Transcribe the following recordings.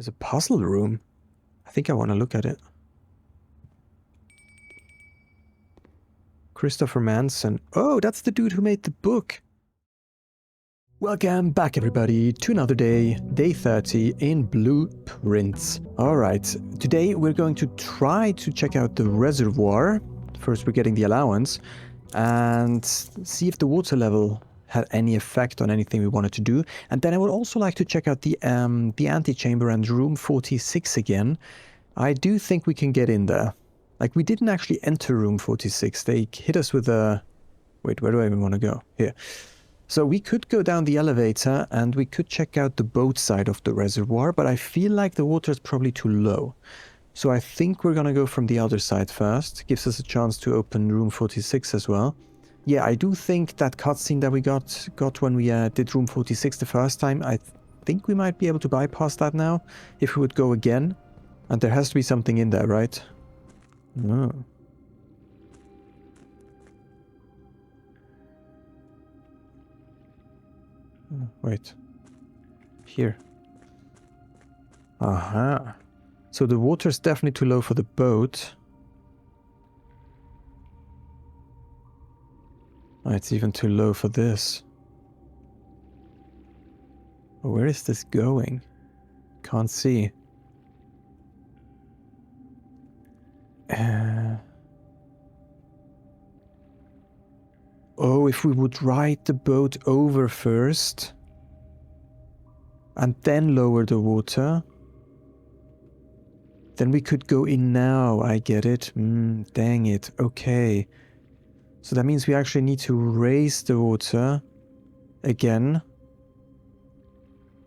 There's a puzzle room. I think I want to look at it. Christopher Manson. Oh, that's the dude who made the book. Welcome back, everybody, to another day, day 30 in Blueprints. Alright, today we're going to try to check out the reservoir. First we're getting the allowance and see if the water level had any effect on anything we wanted to do. And then I would also like to check out the antechamber and room 46 again. I do think we can get in there. Like, we didn't actually enter room 46. They hit us with a... Wait, where do I even want to go? Here. So we could go down the elevator and we could check out the boat side of the reservoir, but I feel like the water is probably too low. So I think we're going to go from the other side first. Gives us a chance to open room 46 as well. Yeah, I do think that cutscene that we got when we did room 46 the first time, I think we might be able to bypass that now if we would go again. And there has to be something in there, right? Oh. Oh, wait. Here. Aha. So the water's definitely too low for the boat. Oh, it's even too low for this. Oh, where is this going? Can't see. Oh, if we would ride the boat over first and then lower the water, then we could go in now. I get it. Dang it. Okay. So that means we actually need to raise the water again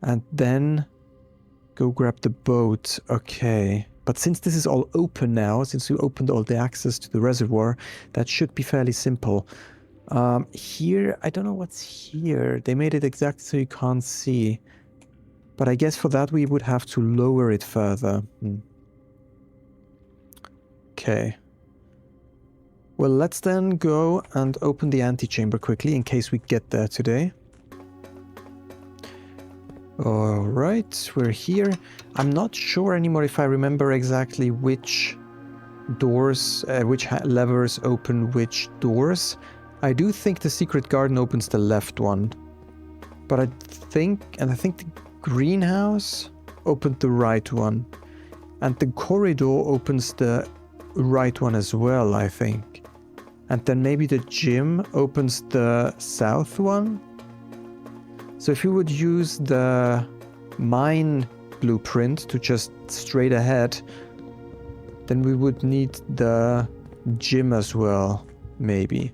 and then go grab the boat. Okay. But since this is all open now, since we opened all the access to the reservoir, that should be fairly simple. Here, I don't know what's here. They made it exactly so you can't see. But I guess for that we would have to lower it further. Okay. Well, let's then go and open the antechamber quickly in case we get there today. Alright, we're here. I'm not sure anymore if I remember exactly which doors, which levers open which doors. I do think the secret garden opens the left one. But I think the greenhouse opened the right one. And the corridor opens the right one as well, I think. And then maybe the gym opens the south one. So if you would use the mine blueprint to just straight ahead, then we would need the gym as well, maybe.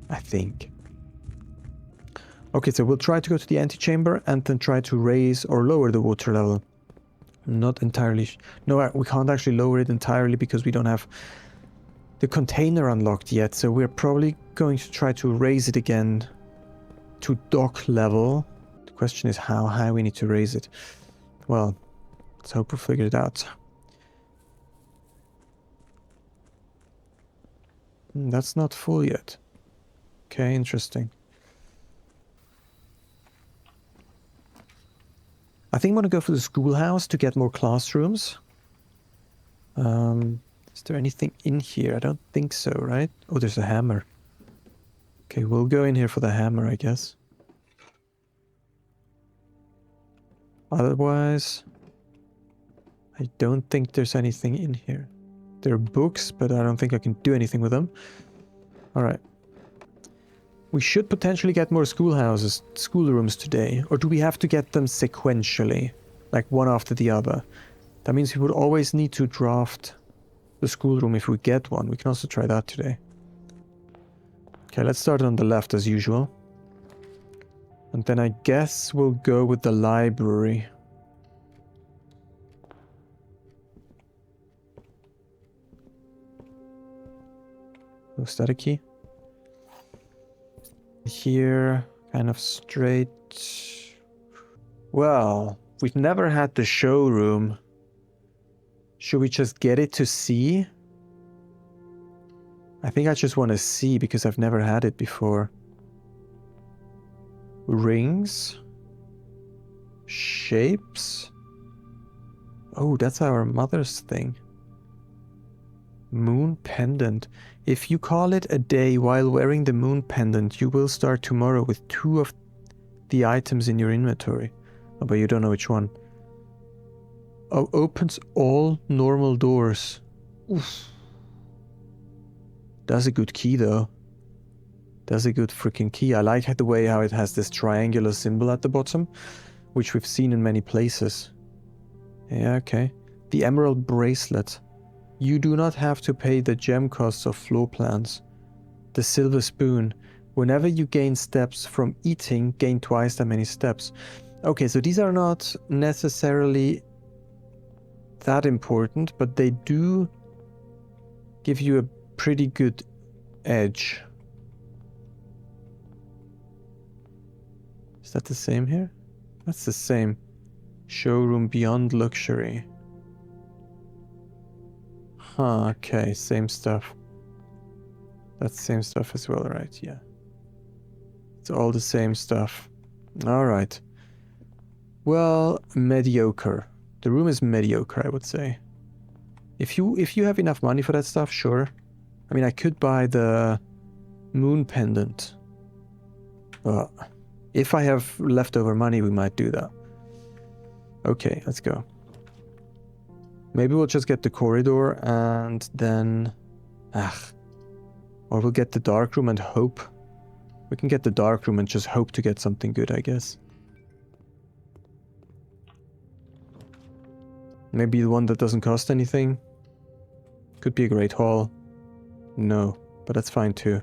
I think. Okay, so we'll try to go to the antechamber and then try to raise or lower the water level. Not entirely... No, we can't actually lower it entirely because we don't have the container unlocked yet. So we're probably going to try to raise it again to dock level. The question is how high we need to raise it. Well, let's hope we figure it out. That's not full yet. Okay, interesting. I think I'm going to go for the schoolhouse to get more classrooms. Is there anything in here? I don't think so, right? Oh, there's a hammer. Okay, we'll go in here for the hammer, I guess. Otherwise, I don't think there's anything in here. There are books, but I don't think I can do anything with them. Alright. We should potentially get more schoolrooms today. Or do we have to get them sequentially? Like one after the other? That means we would always need to draft the schoolroom if we get one. We can also try that today. Okay, let's start on the left as usual. And then I guess we'll go with the library. Was that a key? Here, kind of straight. Well, we've never had the showroom. Should we just get it to see? I think I just want to see because I've never had it before. Rings. Shapes. Oh, that's our mother's thing. Moon pendant. If you call it a day while wearing the moon pendant, you will start tomorrow with 2 of the items in your inventory. Oh, but you don't know which one. Oh, opens all normal doors. Oof. That's a good key though. That's a good freaking key. I like the way how it has this triangular symbol at the bottom, which we've seen in many places. Yeah, okay. The emerald bracelet. You do not have to pay the gem costs of floor plans. The silver spoon. Whenever you gain steps from eating, gain twice that many steps. Okay, so these are not necessarily that important, but they do give you a pretty good edge. Is that the same here? That's the same. Showroom beyond luxury. Huh, okay, same stuff. That's same stuff as well, right? Yeah. It's all the same stuff. Alright. Well, mediocre. The room is mediocre, I would say. If you have enough money for that stuff, sure. I mean, I could buy the moon pendant. But if I have leftover money, we might do that. Okay, let's go. Maybe we'll just get the corridor and then... Or we'll get the dark room and hope. We can get the dark room and just hope to get something good, I guess. Maybe the one that doesn't cost anything. Could be a great hall. No, but that's fine too.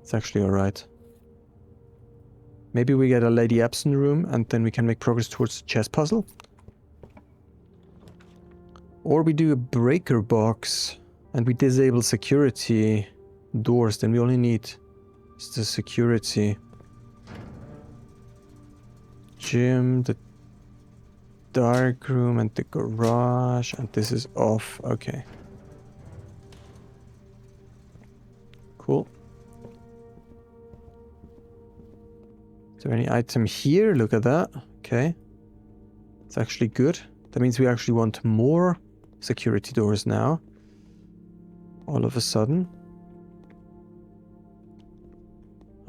It's actually alright. Maybe we get a Lady Epson room and then we can make progress towards the chess puzzle. Or we do a breaker box and we disable security doors. Then we only need the security. Gym, the dark room and the garage, and this is off. Okay. Cool. Is there any item here? Look at that. Okay. It's actually good. That means we actually want more security doors now. All of a sudden.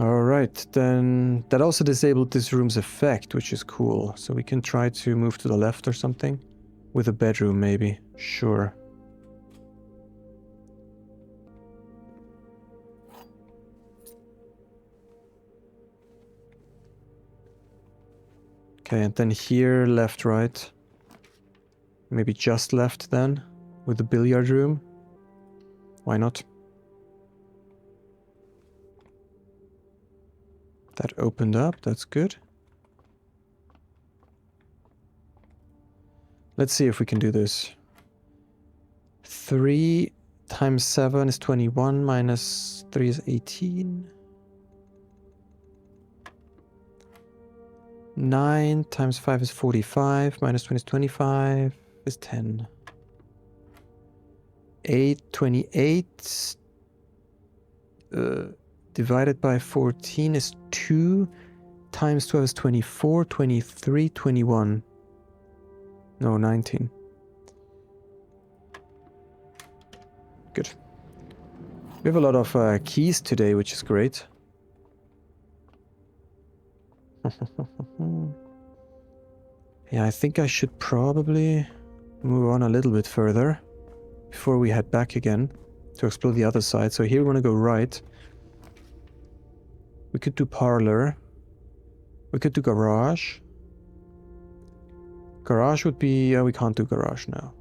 Alright, then that also disabled this room's effect, which is cool. So we can try to move to the left or something. With a bedroom, maybe. Sure. Okay, and then here, left, right. Maybe just left then, with the billiard room. Why not? That opened up, that's good. Let's see if we can do this. 3 times 7 is 21, minus 3 is 18. 9 times 5 is 45, minus 20 is 25, is 10. 8, 28, divided by 14 is 2, times 12 is 24, 23, 21. No, 19. Good. We have a lot of keys today, which is great. Yeah, I think I should probably move on a little bit further before we head back again to explore the other side. So here we want to go right. We could do parlor. We could do garage. Garage would be... we can't do garage now.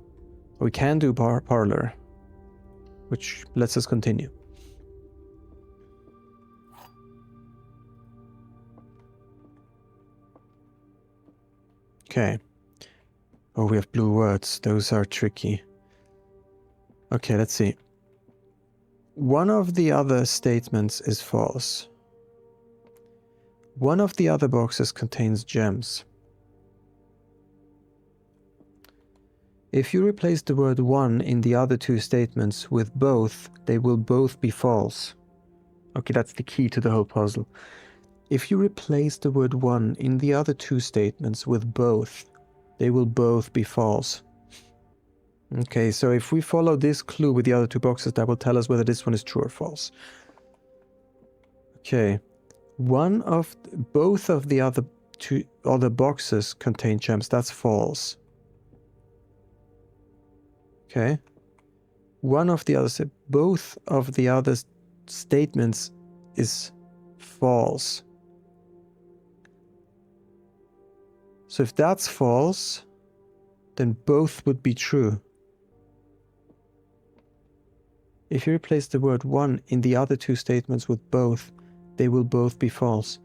We can do parlor, which lets us continue. Okay. Oh, we have blue words. Those are tricky. Okay, let's see. One of the other statements is false. One of the other boxes contains gems. If you replace the word one in the other two statements with both, they will both be false. Okay, that's the key to the whole puzzle. If you replace the word one in the other two statements with both, they will both be false. Okay, so if we follow this clue with the other two boxes, that will tell us whether this one is true or false. Okay. Both of the other boxes contain gems. That's false. Okay. Both of the other statements is false. So if that's false, then both would be true. If you replace the word one in the other two statements with both, they will both be false.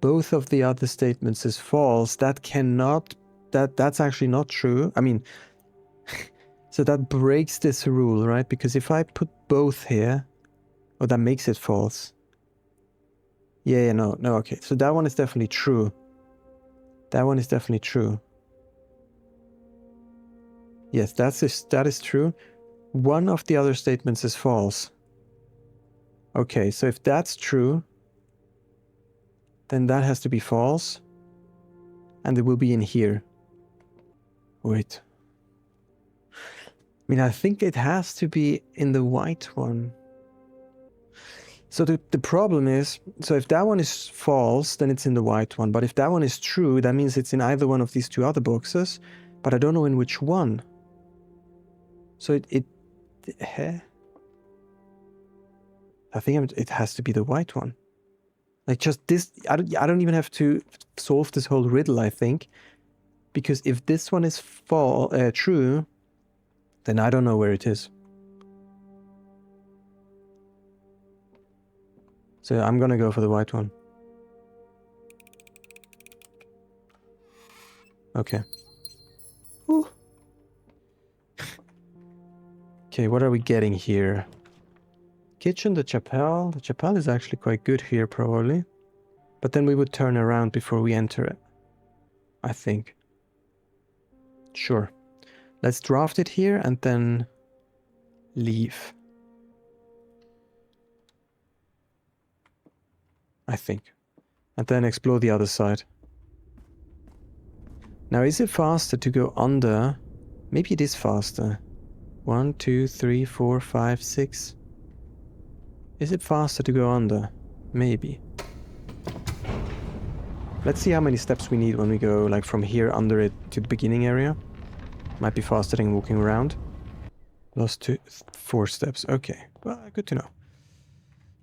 Both of the other statements is false. That's actually not true. I mean, so that breaks this rule, right? Because if I put both here, oh, that makes it false. Yeah, no, okay. So that one is definitely true. That one is definitely true. Yes, that is true. One of the other statements is false. Okay, so if that's true, then that has to be false. And it will be in here. Wait. I mean, I think it has to be in the white one. So the problem is, so if that one is false, then it's in the white one. But if that one is true, that means it's in either one of these two other boxes. But I don't know in which one. So I think it has to be the white one. Like just this, I don't even have to solve this whole riddle, I think. Because if this one is true, then I don't know where it is. So I'm gonna go for the white one. Okay. Whew. Okay, what are we getting here? Kitchen, the chapel. The chapel is actually quite good here, probably. But then we would turn around before we enter it. I think. Sure. Let's draft it here and then leave. I think. And then explore the other side. Now, is it faster to go under? Maybe it is faster. 1, 2, 3, 4, 5, 6. Is it faster to go under? Maybe. Let's see how many steps we need when we go like from here under it to the beginning area. Might be faster than walking around. Lost 4 steps. Okay, well, good to know.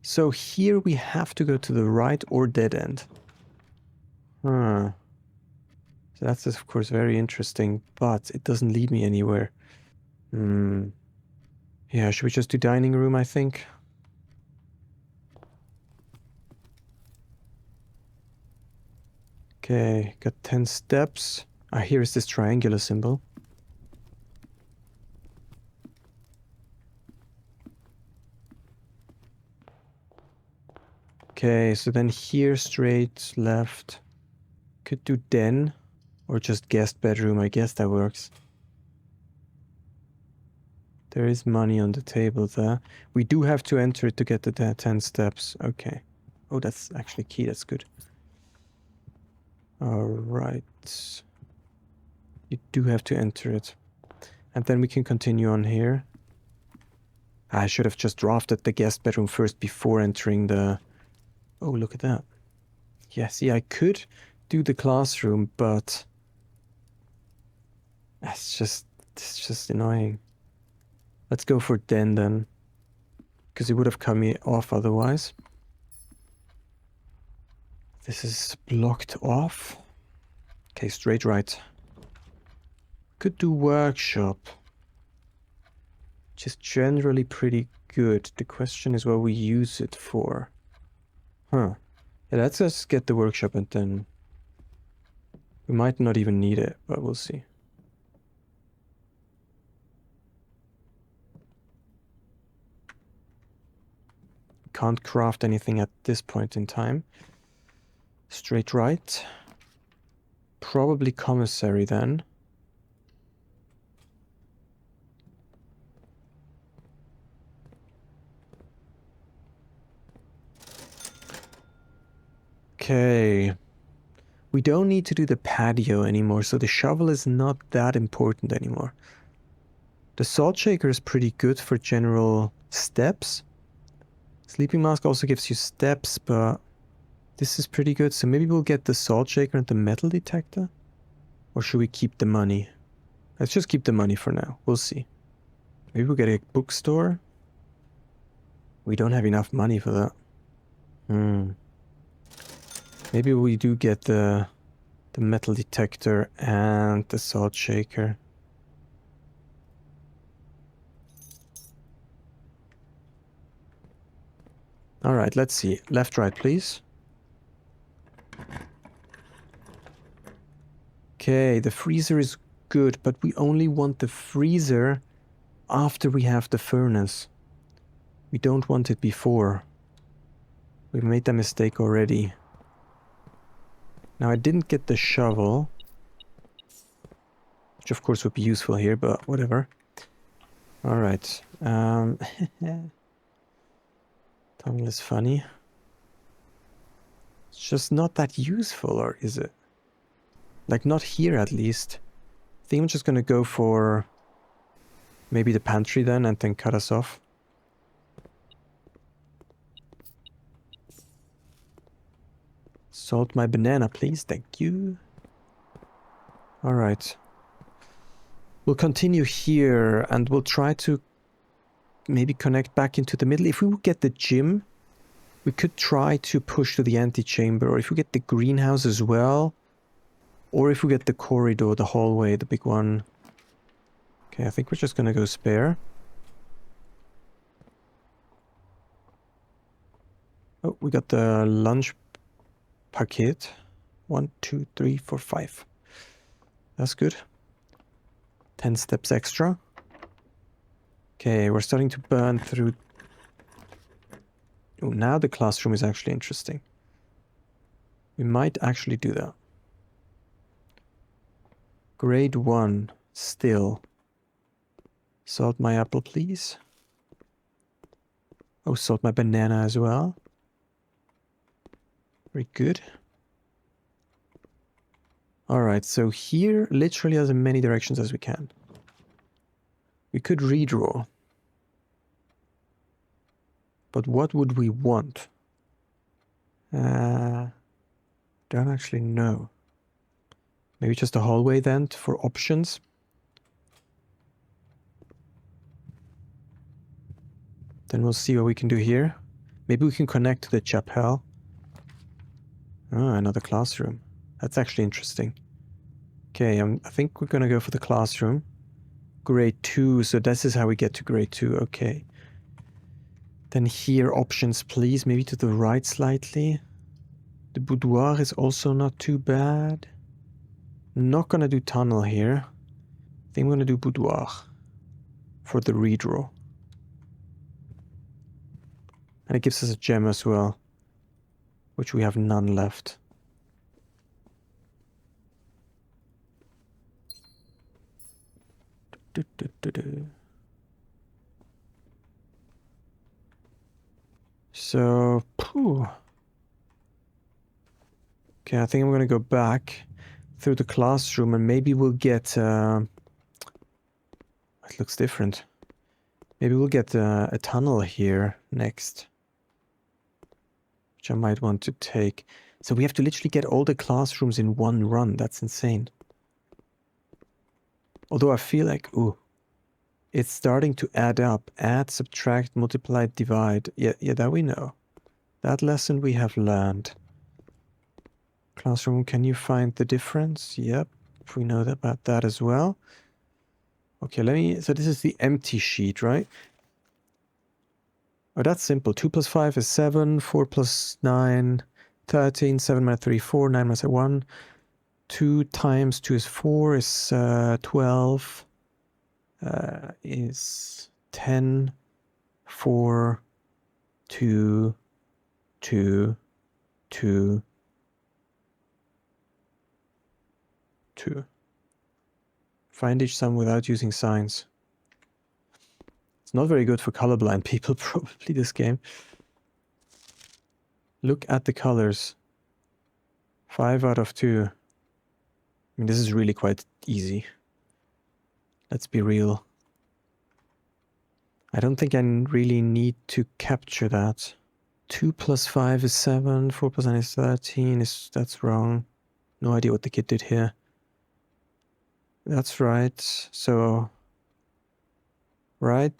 So here we have to go to the right or dead end. So that's of course very interesting, but it doesn't lead me anywhere. Yeah, should we just do dining room, I think? Okay, got 10 steps. Ah, here is this triangular symbol. Okay, so then here, straight, left. Could do den, or just guest bedroom. I guess that works. There is money on the table there. We do have to enter it to get the 10 steps. Okay. Oh, that's actually key. That's good. Alright. You do have to enter it. And then we can continue on here. I should have just drafted the guest bedroom first before entering the... Oh, look at that. Yeah, see, I could do the classroom, but... It's just annoying. Let's go for den then. Because it would have cut me off otherwise. This is blocked off. Okay, straight right. Could do workshop. Which is generally pretty good. The question is what we use it for. Huh. Yeah, let's just get the workshop and then... We might not even need it, but we'll see. Can't craft anything at this point in time. Straight right. Probably commissary then. Okay. We don't need to do the patio anymore, so the shovel is not that important anymore. The salt shaker is pretty good for general steps. Sleeping mask also gives you steps, but this is pretty good. So maybe we'll get the salt shaker and the metal detector? Or should we keep the money? Let's just keep the money for now. We'll see. Maybe we'll get a bookstore? We don't have enough money for that. Maybe we do get the metal detector and the salt shaker. Alright, let's see. Left, right, please. Okay, the freezer is good, but we only want the freezer after we have the furnace. We don't want it before. We made that mistake already. Now I didn't get the shovel, which of course would be useful here, but whatever. Alright. Tunnel is funny. It's just not that useful, or is it? Like, not here at least. I think I'm just gonna go for maybe the pantry then, and then cut us off. Salt my banana, please. Thank you. Alright. We'll continue here, and we'll try to maybe connect back into the middle. If we would get the gym, we could try to push to the antechamber, or if we get the greenhouse as well, or if we get the corridor, the hallway, the big one. Okay, I think we're just gonna go spare. Oh, we got the lunch packet. 1, 2, 3, 4, 5. That's good. 10 steps extra. Okay, we're starting to burn through. Oh, now the classroom is actually interesting. We might actually do that. Grade 1, still. Salt my apple, please. Oh, salt my banana as well. Very good. Alright, so here, literally as many directions as we can. We could redraw. But what would we want? Don't actually know. Maybe just a hallway then for options. Then we'll see what we can do here. Maybe we can connect to the chapel. Oh, another classroom. That's actually interesting. Okay, I think we're gonna go for the classroom. Grade 2, so this is how we get to grade 2, okay. Then here, options please, maybe to the right slightly. The boudoir is also not too bad. Not gonna do tunnel here. I think I'm gonna do boudoir for the redraw. And it gives us a gem as well, which we have none left. So, phew. Okay, I think I'm gonna go back through the classroom and maybe we'll get... it looks different. Maybe we'll get a tunnel here next, which I might want to take. So we have to literally get all the classrooms in one run. That's insane. Although I feel like, ooh, it's starting to add up. Add, subtract, multiply, divide. Yeah, that we know. That lesson we have learned. Classroom, can you find the difference? Yep, we know about that as well. Okay, so this is the empty sheet, right? Oh, that's simple. 2 plus 5 is 7, 4 plus 9, 13, 7 minus 3, 4, 9 minus 1. 2 times 2 is 4, is 12, is 10, 4, 2, 2, 2, 2. Find each sum without using signs. It's not very good for colorblind people, probably, this game. Look at the colors. 5 out of 2. I mean, this is really quite easy. Let's be real. I don't think I really need to capture that. 2 plus 5 is 7, 4 plus 9 is 13. That's wrong. No idea what the kid did here. That's right. So... Right.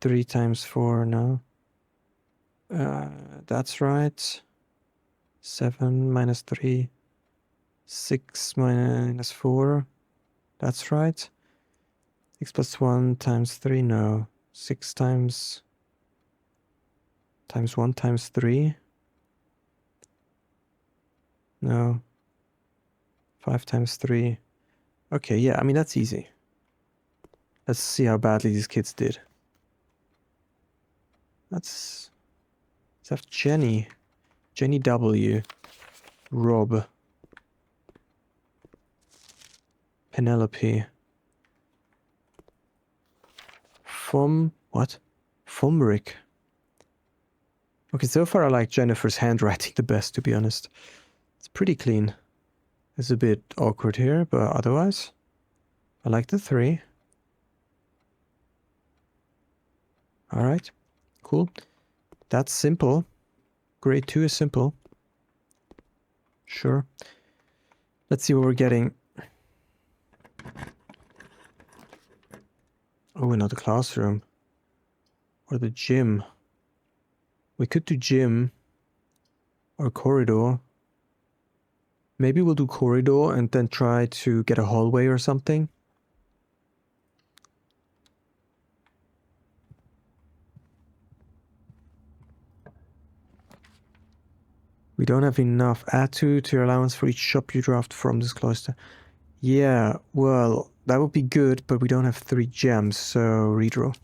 3 times 4, no. That's right. 7 minus 3. 6 minus 4. That's right. 6 plus 1 times 3, no. 6 times 1 times 3. No. 5 times 3. Okay, yeah, I mean, that's easy. Let's see how badly these kids did. Let's have Jenny. Jenny W. Rob. Penelope. What? Fomric. Okay, so far I like Jennifer's handwriting the best, to be honest. It's pretty clean. It's a bit awkward here, but otherwise, I like the 3. Alright, cool. That's simple. Grade 2 is simple. Sure. Let's see what we're getting. Oh, another classroom. Or the gym. We could do gym. Or corridor. Maybe we'll do corridor and then try to get a hallway or something. We don't have enough. Add 2 to your allowance for each shop you draft from this cloister. Yeah, well, that would be good, but we don't have 3 gems, so redraw.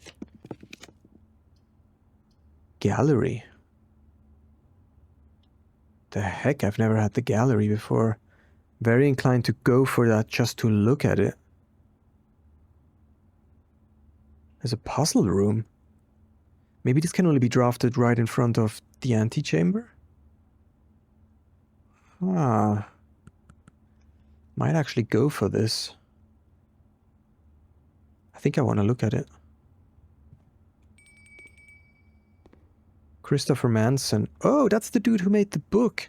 Gallery. The heck, I've never had the gallery before. Very inclined to go for that just to look at it. There's a puzzle room. Maybe this can only be drafted right in front of the antechamber? Ah. Might actually go for this. I think I want to look at it. Christopher Manson. Oh, that's the dude who made the book.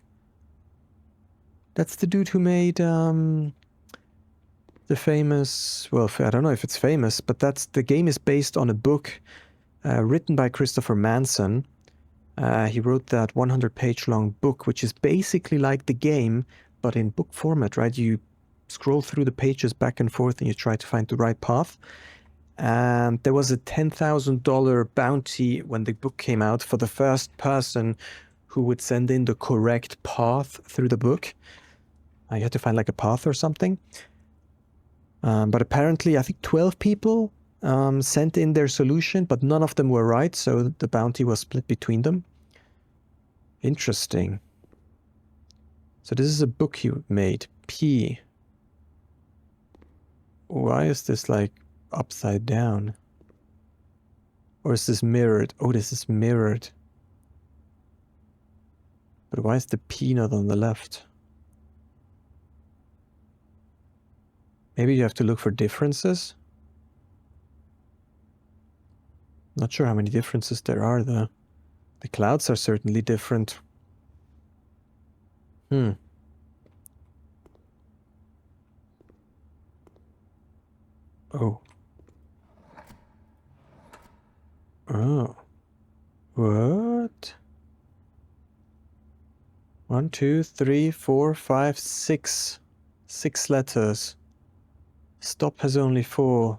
That's the dude who made the famous... Well, I don't know if it's famous, but the game is based on a book written by Christopher Manson. He wrote that 100-page long book, which is basically like the game, but in book format, right? You scroll through the pages back and forth and you try to find the right path. And there was a $10,000 bounty when the book came out for the first person who would send in the correct path through the book. You had to find like a path or something. But apparently, I think 12 people sent in their solution, but none of them were right, so the bounty was split between them. Interesting. So this is a book he made. P. Why is this like upside down? Or is this mirrored? Oh, this is mirrored. But why is the P not on the left? Maybe you have to look for differences? Not sure how many differences there are, though. The clouds are certainly different. Oh. Oh. What? 1, 2, 3, 4, 5, 6. 6 letters. Stop has only 4.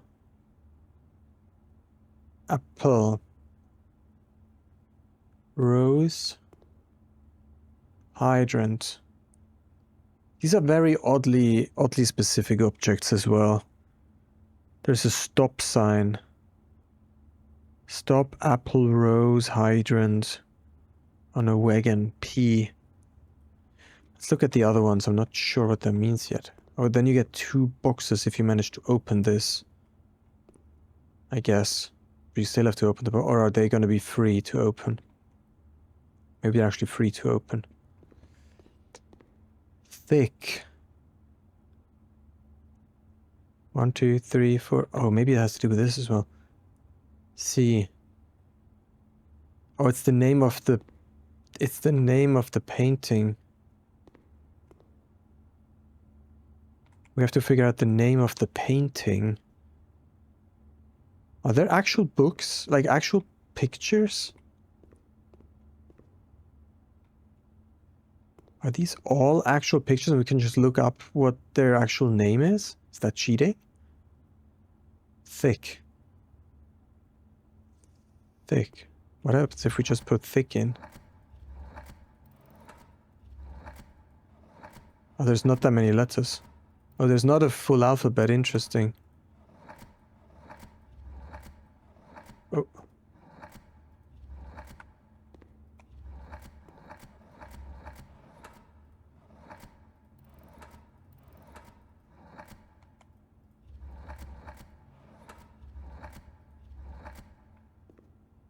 Apple. Rose. Hydrant. These are very oddly specific objects as well. There's a stop sign. Stop, apple, rose, hydrant. On a wagon, P. Let's look at the other ones. I'm not sure what that means yet. Oh, then you get 2 boxes if you manage to open this. I guess. But you still have to open the box. Or are they going to be free to open? Maybe they're actually free to open. Thick. 1, 2, 3, 4. Oh, maybe it has to do with this as well. C. Oh, it's the name of the... It's the name of the painting. We have to figure out the name of the painting. Are there actual books? Like actual pictures? Are these all actual pictures and we can just look up what their actual name is? Is that cheating? Thick. Thick. What happens if we just put thick in? Oh, there's not that many letters. Oh, there's not a full alphabet. Interesting. Oh.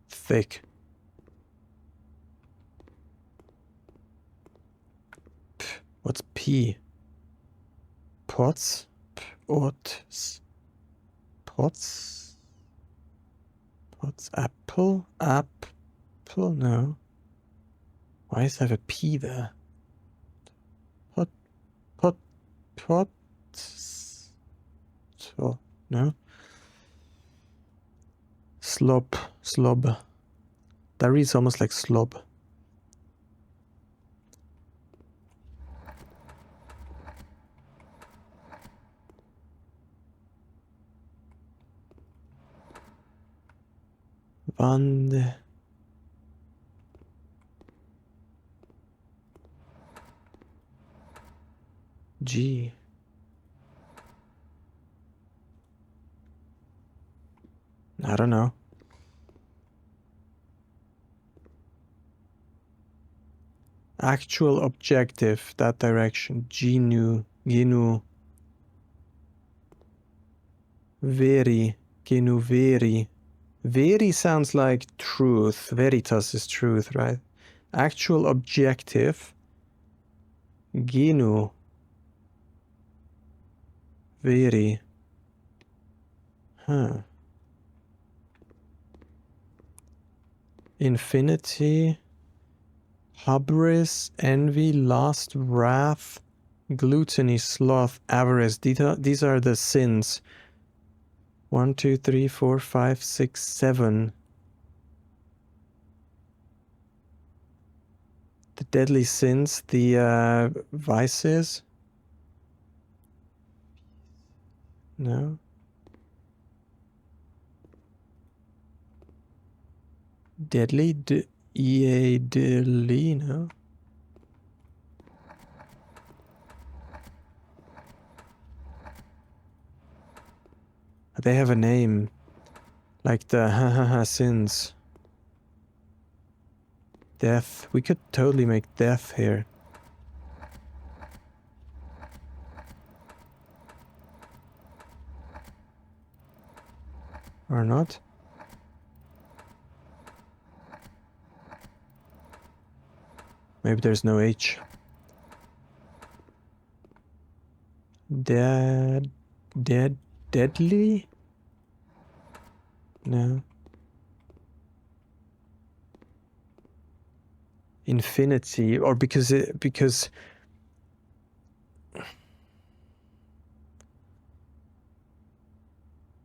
Thick. What's P? Pots? Pots? Pots? Pots? Apple? Apple? No. Why does it have a P there? Pot? Pot? Pots? Oh, no. Slob. Slob. That reads almost like slob. Wand. G. I don't know. Actual objective, that direction. Genu. Genu. Veri. Genu veri. Veri sounds like truth. Veritas is truth, right? Actual objective. Genu. Veri. Huh. Infinity. Hubris. Envy. Lust. Wrath. Gluttony. Sloth. Avarice. These are the sins. 1, 2, 3, 4, 5, 6, 7. The deadly sins, the vices. No. Deadly, deadly, no. They have a name, like the sins. Death. We could totally make death here. Or not? Maybe there's no H. Deadly? No. Infinity, or because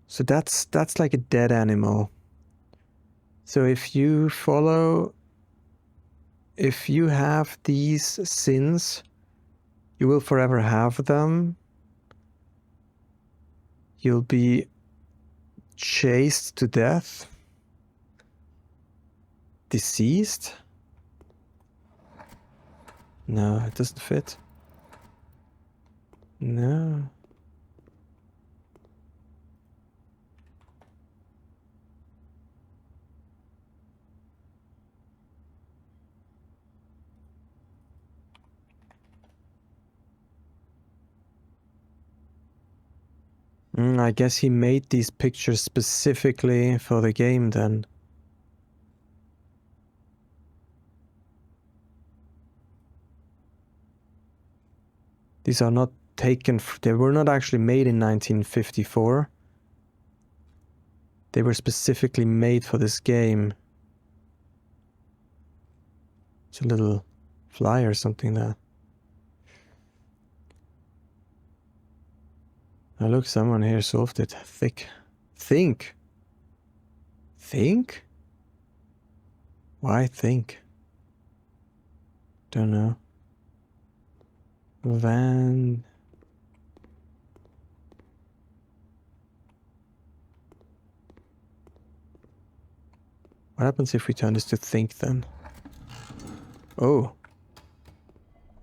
so that's like a dead animal. So if you have these sins, you will forever have them. You'll be chased to death. Deceased? No, it doesn't fit. No. I guess he made these pictures specifically for the game then. These are not taken. They were not actually made in 1954. They were specifically made for this game. It's a little fly or something there. Oh, look, someone here solved it. Think. Think? Why think? Don't know. Van... What happens if we turn this to think then? Oh.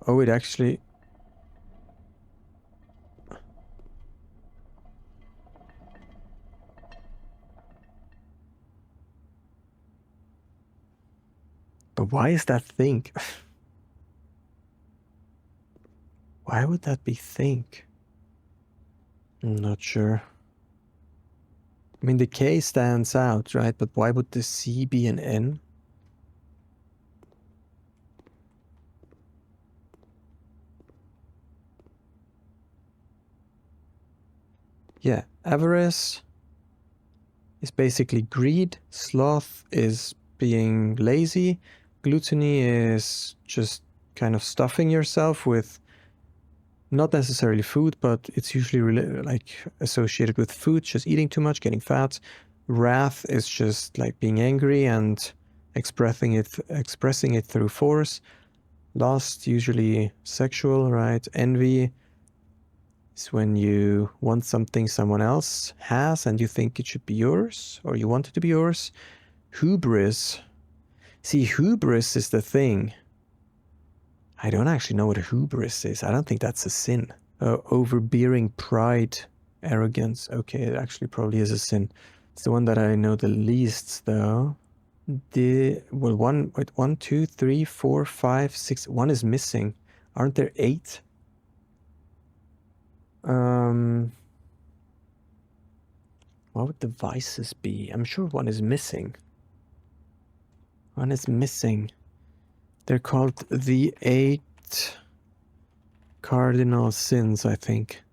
Oh, it actually... But why is that think? Why would that be think? I'm not sure. I mean, the K stands out, right? But why would the C be an N? Yeah, avarice is basically greed. Sloth is being lazy. Gluttony is just kind of stuffing yourself with not necessarily food, but it's usually like associated with food, just eating too much, getting fat. Wrath is just like being angry and expressing it through force. Lust, usually sexual, right? Envy is when you want something someone else has and you think it should be yours, or you want it to be yours. Hubris. See, hubris is the thing. I don't actually know what hubris is. I don't think that's a sin. Overbearing pride, arrogance. Okay, it actually probably is a sin. It's the one that I know the least, though. Well, 1, 2, 3, 4, 5, 6. One is missing. Aren't there 8? What would the vices be? I'm sure one is missing. One is missing. They're called the 8 cardinal sins, I think.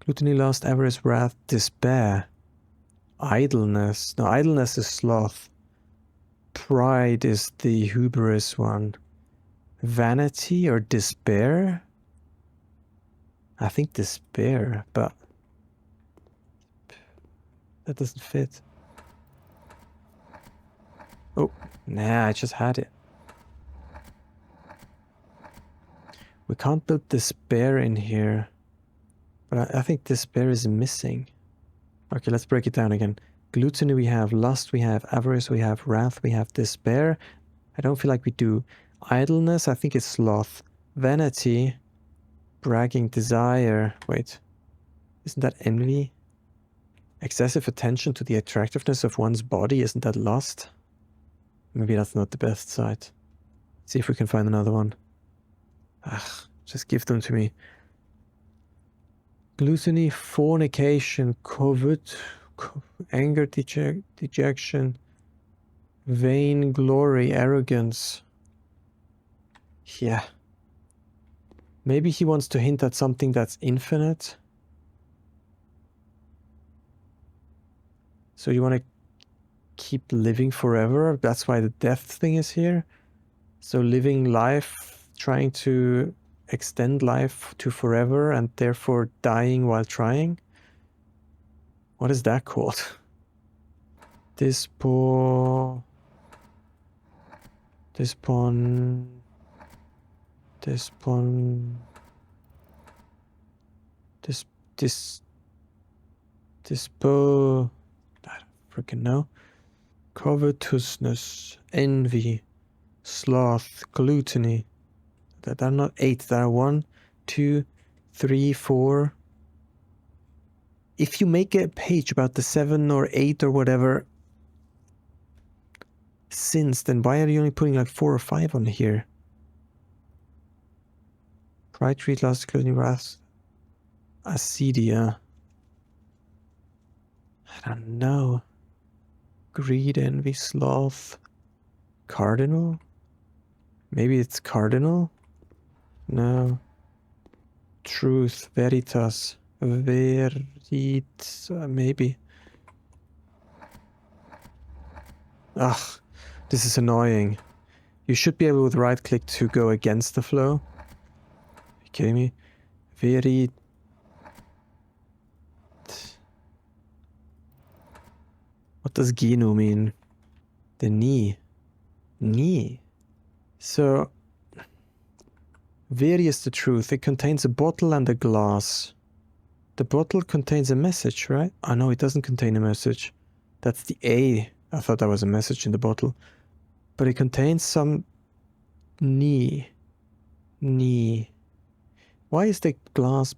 Gluttony, lust, avarice, wrath, despair. Idleness. No, idleness is sloth. Pride is the hubris one. Vanity or despair? I think despair, but that doesn't fit. Oh, nah, I just had it. We can't build despair in here. But I think despair is missing. Okay, let's break it down again. Gluttony we have, lust we have, avarice we have, wrath we have, despair. I don't feel like we do. Idleness, I think it's sloth. Vanity, bragging, desire. Wait, isn't that envy? Excessive attention to the attractiveness of one's body, isn't that lust? Maybe that's not the best side. See if we can find another one. Just give them to me. Gluttony, fornication, covet, anger, dejection, vain glory, arrogance. Yeah. Maybe he wants to hint at something that's infinite. So you want to keep living forever? That's why the death thing is here. So living life, trying to extend life to forever and therefore dying while trying. What is that called? Dispon. Dispo. I don't freaking know. Covetousness, envy, sloth, gluttony. That are not 8, there are 1, 2, 3, 4. If you make a page about the 7 or 8 or whatever sins, then why are you only putting like 4 or 5 on here? Pride, greed, lust, gluttony, wrath, acedia. I don't know. Greed, envy, sloth, cardinal? Maybe it's cardinal? No. truth, veritas, maybe. Ugh, this is annoying. You should be able with right click to go against the flow. Are you kidding me? What does Genu mean? The knee. Knee. So, Veri is the truth. It contains a bottle and a glass. The bottle contains a message, right? Oh no, it doesn't contain a message. That's the A. I thought that was a message in the bottle. But it contains some knee. Knee. Why is the glass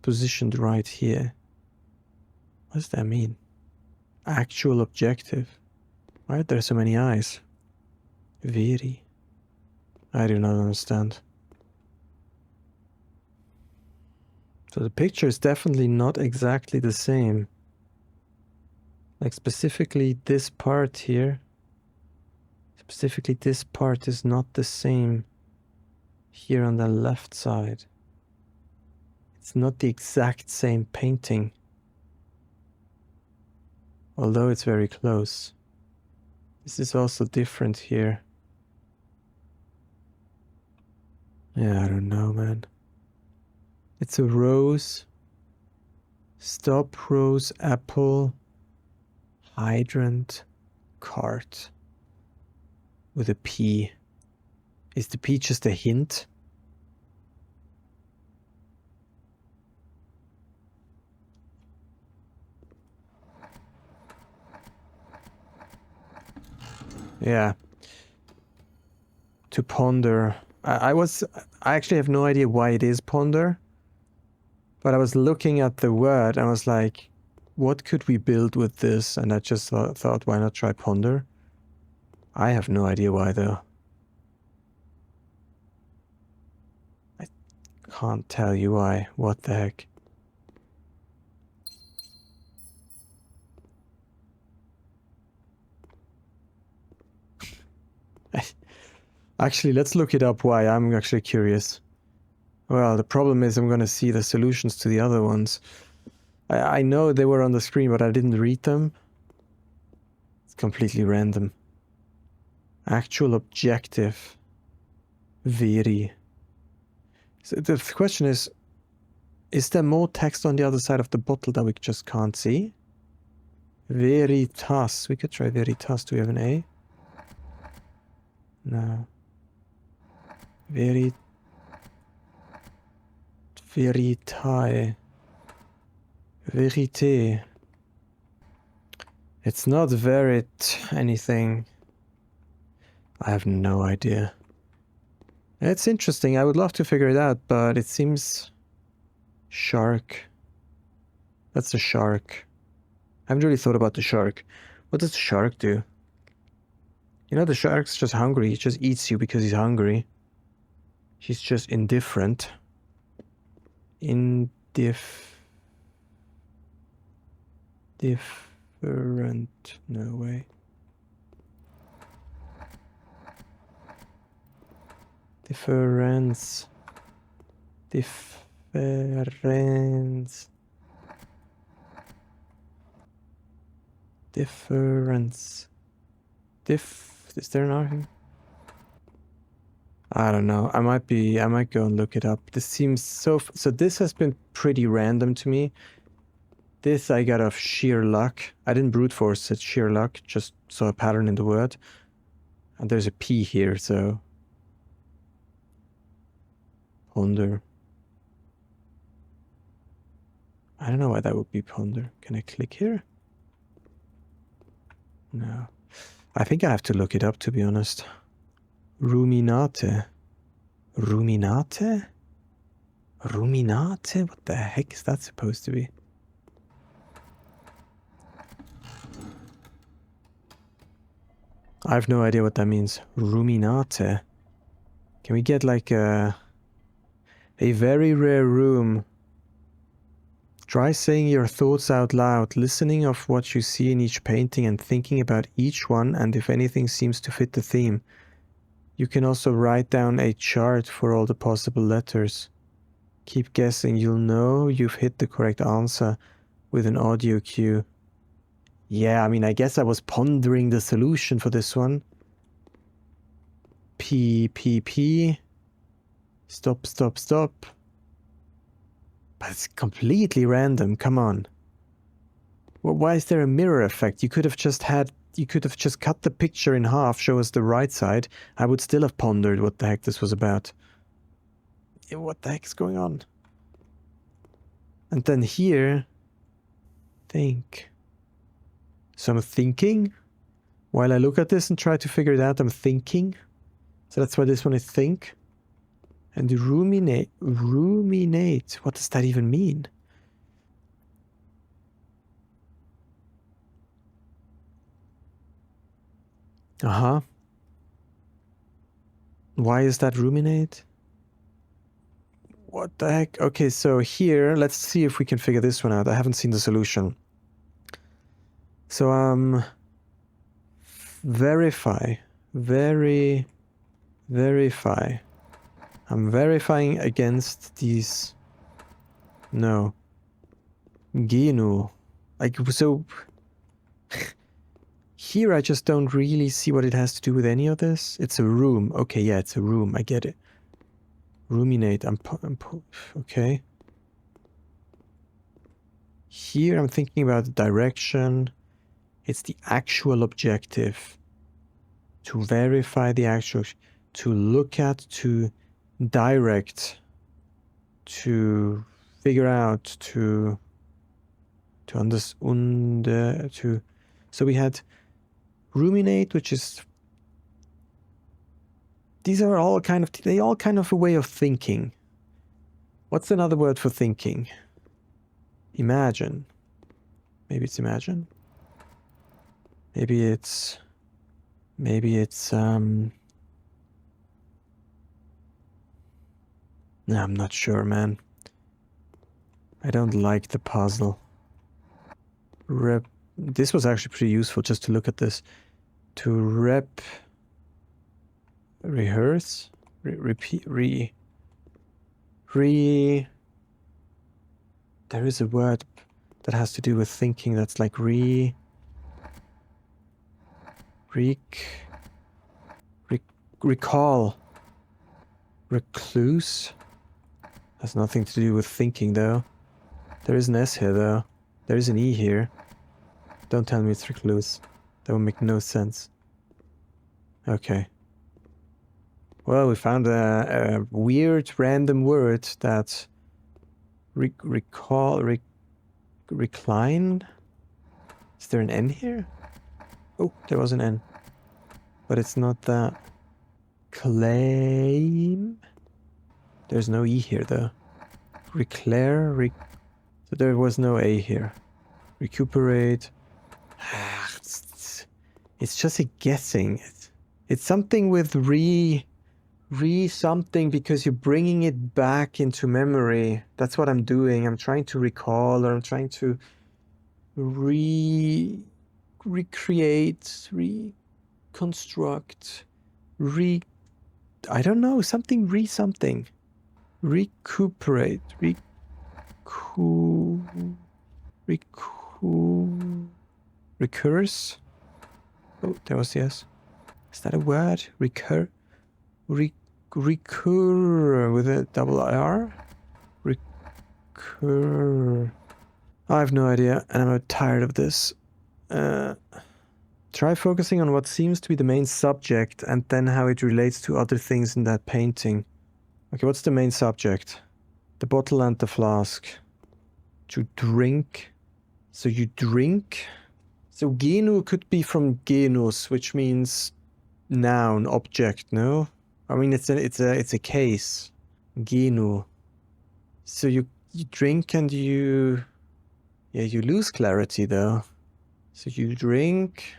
positioned right here? What does that mean? Actual objective. Why are there so many eyes? Veri. I do not understand. So the picture is definitely not exactly the same. Like specifically this part here. Specifically this part is not the same here on the left side. It's not the exact same painting. Although it's very close. This is also different here. Yeah, I don't know, man. It's a rose. Stop, rose, apple, hydrant, cart. With a P. Is the P just a hint? Yeah. To ponder. I actually have no idea why it is ponder. But I was looking at the word and I was like, what could we build with this? And I just thought, why not try ponder? I have no idea why though. I can't tell you why. What the heck? Actually, let's look it up why. I'm actually curious. Well, the problem is I'm going to see the solutions to the other ones. I know they were on the screen, but I didn't read them. It's completely random. Actual objective. Veri. So the question is there more text on the other side of the bottle that we just can't see? Veritas. We could try veritas. Do we have an A? No. Veritae. Verite. It's not verit anything. I have no idea. It's interesting. I would love to figure it out, but it seems... Shark. That's a shark. I haven't really thought about the shark. What does the shark do? You know, the shark's just hungry. He just eats you because he's hungry. He's just indifferent. Different. No way. Difference. Difference. Difference. Is there an R here? I don't know. I might go and look it up. This seems so this has been pretty random to me. This I got off sheer luck. I didn't brute force it, sheer luck. Just saw a pattern in the word. And there's a P here, so... Ponder. I don't know why that would be ponder. Can I click here? No. I think I have to look it up, to be honest. Ruminate. Ruminate? Ruminate? What the heck is that supposed to be? I have no idea what that means. Ruminate. Can we get like a very rare room? Try saying your thoughts out loud, listening of what you see in each painting and thinking about each one and if anything seems to fit the theme. You can also write down a chart for all the possible letters. Keep guessing. You'll know you've hit the correct answer with an audio cue. Yeah, I mean, I guess I was pondering the solution for this one. P. Stop. But it's completely random. Come on. Well, why is there a mirror effect? You could have just cut the picture in half, show us the right side. I would still have pondered what the heck this was about. What the heck is going on? And then here, think. So I'm thinking. While I look at this and try to figure it out, I'm thinking. So that's why this one is think. And ruminate. Ruminate. What does that even mean? Uh-huh. Why is that ruminate? What the heck? Okay, so here, let's see if we can figure this one out. I haven't seen the solution. So, verify. Verify. I'm verifying against these... No. Genu. Like, so... Here I just don't really see what it has to do with any of this. It's a room. Okay, yeah, it's a room. I get it. Ruminate. Okay. Here I'm thinking about the direction. It's the actual objective. To verify the actual... To look at, to direct, to figure out, to understand, to... So we had ruminate, which is... These are all kind of... They all kind of a way of thinking. What's another word for thinking? Imagine. Maybe it's imagine. Maybe it's... No, I'm not sure, man. I don't like the puzzle. This was actually pretty useful just to look at this. To rehearse? Repeat? There is a word that has to do with thinking that's like recall. Recluse? Has nothing to do with thinking, though. There is an S here, though. There is an E here. Don't tell me it's recluse. That would make no sense. Okay. Well, we found a weird random word that... recline? Is there an N here? Oh, there was an N. But it's not that. Claim? There's no E here, though. So there was no A here. Recuperate. It's just a guessing. It's something with something because you're bringing it back into memory. That's what I'm doing. I'm trying to recall, or I'm trying to recreate, reconstruct, I don't know, something something. Recuperate. Recurse? Oh, there was the S. Is that a word? Recur with a double R? Recur. I have no idea, and I'm tired of this. Try focusing on what seems to be the main subject and then how it relates to other things in that painting. Okay, what's the main subject? The bottle and the flask. To drink. So you drink. So genu could be from genus, which means noun, object, no? I mean, it's a case. Genu. So you drink and you lose clarity though. So you drink,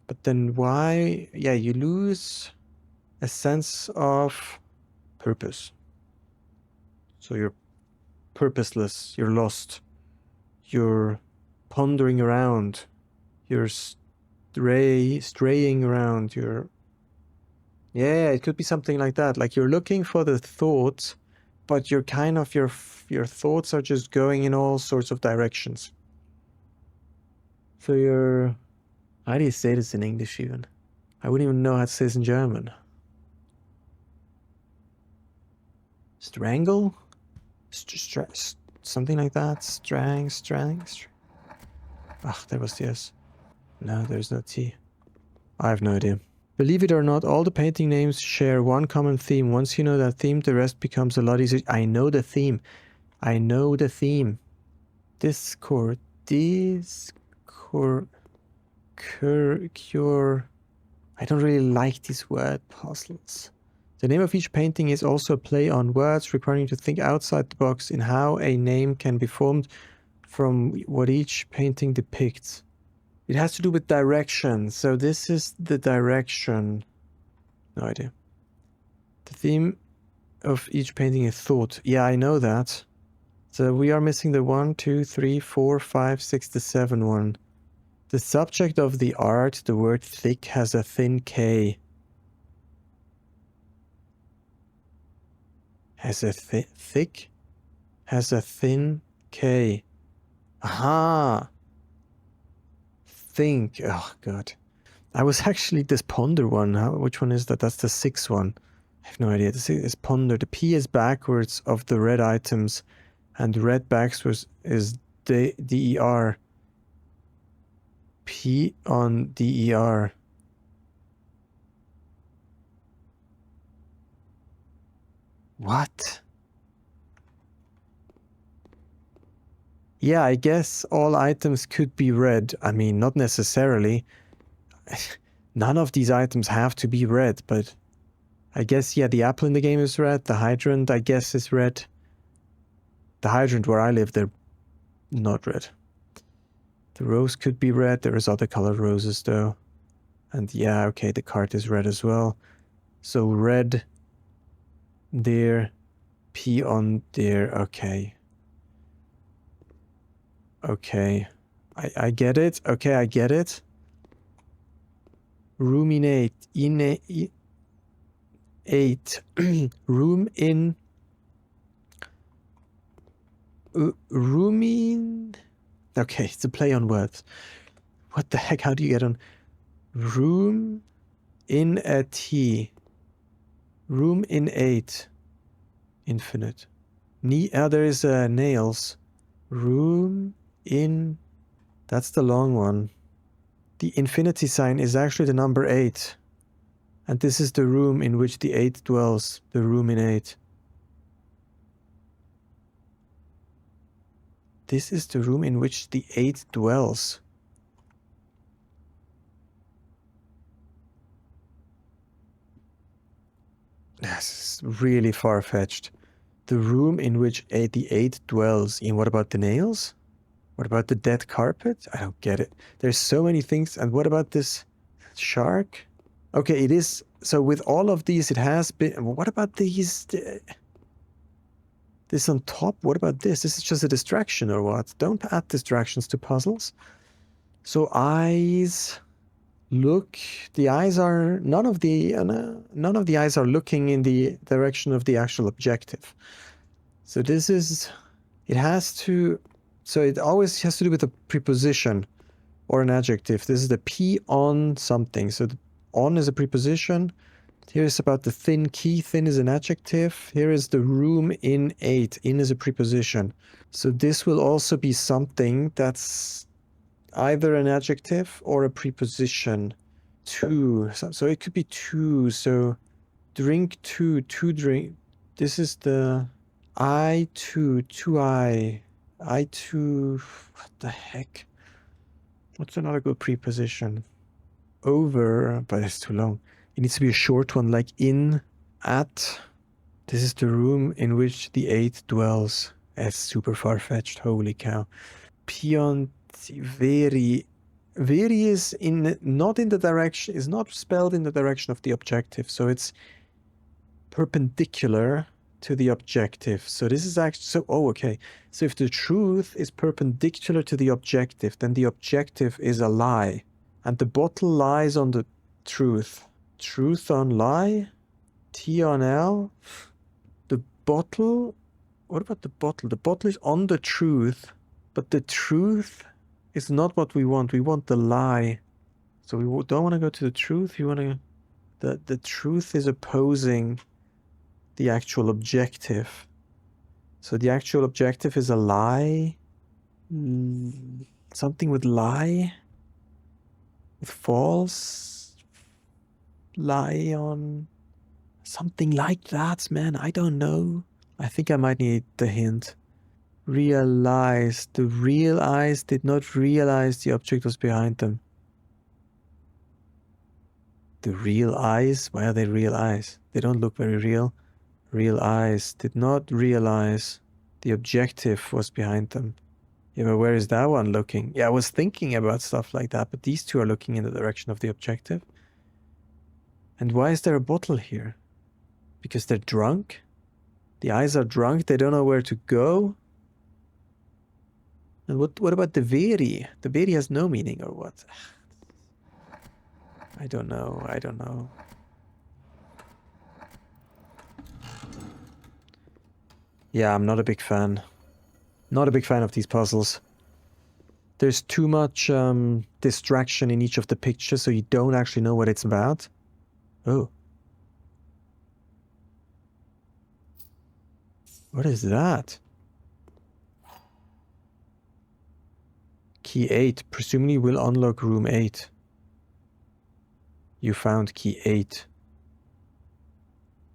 but then why? Yeah, you lose a sense of purpose. So you're purposeless, you're lost, you're pondering around, you're straying around, yeah, it could be something like that. Like you're looking for the thought but you're kind of, your thoughts are just going in all sorts of directions. So you're, how do you say this in English even? I wouldn't even know how to say this in German. Strangle? Something like that? Strang. Ah, there was the S. No, there's no T. I have no idea. Believe it or not, all the painting names share one common theme. Once you know that theme, the rest becomes a lot easier. I know the theme. Discord. Cure. I don't really like these word puzzles. The name of each painting is also a play on words, requiring you to think outside the box in how a name can be formed from what each painting depicts. It has to do with direction, so this is the direction. No idea. The theme of each painting is thought. Yeah, I know that. So we are missing the 1, 2, 3, 4, 5, 6, the 7 one. The subject of the art, the word thick, has a thin K. Thick? Has a thin K. Aha! Think. Oh, God. I was actually this ponder one. Which one is that? That's the 6 one. I have no idea. This is ponder. The P is backwards of the red items, and red backwards is DER. P on DER. What? Yeah, I guess all items could be red. I mean, not necessarily. None of these items have to be red, but I guess, yeah, the apple in the game is red. The hydrant, I guess, is red. The hydrant where I live, they're not red. The rose could be red. There is other colored roses, though. And yeah, okay, the cart is red as well. So red there, P on there, okay. Okay, I get it. Okay, I get it. Ruminate, eight. Room in. Rumin. Okay, it's a play on words. What the heck? How do you get on? Room in a T. Room in 8. Infinite. There is nails. Room in. That's the long one. The infinity sign is actually the number 8. And this is the room in which the 8 dwells. The room in 8. This is the room in which the 8 dwells. This is really far-fetched. The room in which the 8 dwells. And what about the nails? What about the dead carpet? I don't get it. There's so many things. And what about this shark? Okay, it is. So with all of these, it has been. What about these? This on top? What about this? This is just a distraction or what? Don't add distractions to puzzles. So eyes. Look. The eyes are. None of the eyes are looking in the direction of the actual objective. So this is. It has to. So it always has to do with a preposition or an adjective. This is the P on something. So the on is a preposition. Here is about the thin key. Thin is an adjective. Here is the room in 8. In is a preposition. So this will also be something that's either an adjective or a preposition. 2. So it could be 2. So drink 2. 2 drink. This is the I 2. 2I. I2, what the heck? What's another good preposition? Over, but it's too long. It needs to be a short one, like in, at. This is the room in which the 8 dwells. It's super far-fetched, holy cow. Pion, veri. Veri is not in the direction, is not spelled in the direction of the objective, so it's perpendicular to the objective. So this is actually, so, oh, okay. So if the truth is perpendicular to the objective, then the objective is a lie. And the bottle lies on the truth. Truth on lie? T on L? The bottle What about the bottle? The bottle is on the truth, but the truth is not what we want. We want the lie. So we don't want to go to the truth. We want to... The truth is opposing the actual objective. So the actual objective is a lie. Something with lie. With false. Lie on... Something like that, man. I don't know. I think I might need the hint. Realize. The real eyes did not realize the object was behind them. The real eyes? Why are they real eyes? They don't look very real. Real eyes did not realize the objective was behind them. Yeah, but where is that one looking? Yeah, I was thinking about stuff like that, but these two are looking in the direction of the objective. And why is there a bottle here? Because they're drunk? The eyes are drunk, they don't know where to go? And what about the Veri? The Veri has no meaning, or what? I don't know, I don't know. Yeah, I'm not a big fan. Not a big fan of these puzzles. There's too much distraction in each of the pictures, so you don't actually know what it's about. Oh. What is that? Key 8. Presumably will unlock room 8. You found key 8.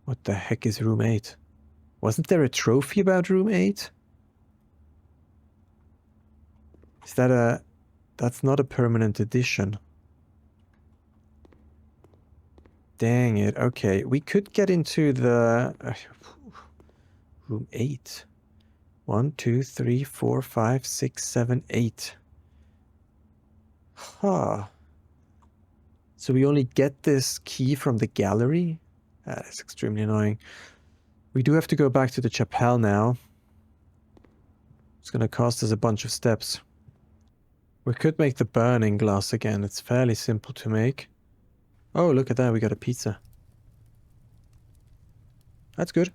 What the heck is room 8? Wasn't there a trophy about room 8? Is that a... That's not a permanent addition. Dang it. Okay, we could get into the... room 8. 1, 2, 3, 4, 5, 6, 7, 8. Huh. So we only get this key from the gallery? That is extremely annoying. We do have to go back to the chapel now. It's gonna cost us a bunch of steps. We could make the burning glass again. It's fairly simple to make. Oh, look at that. We got a pizza. That's good.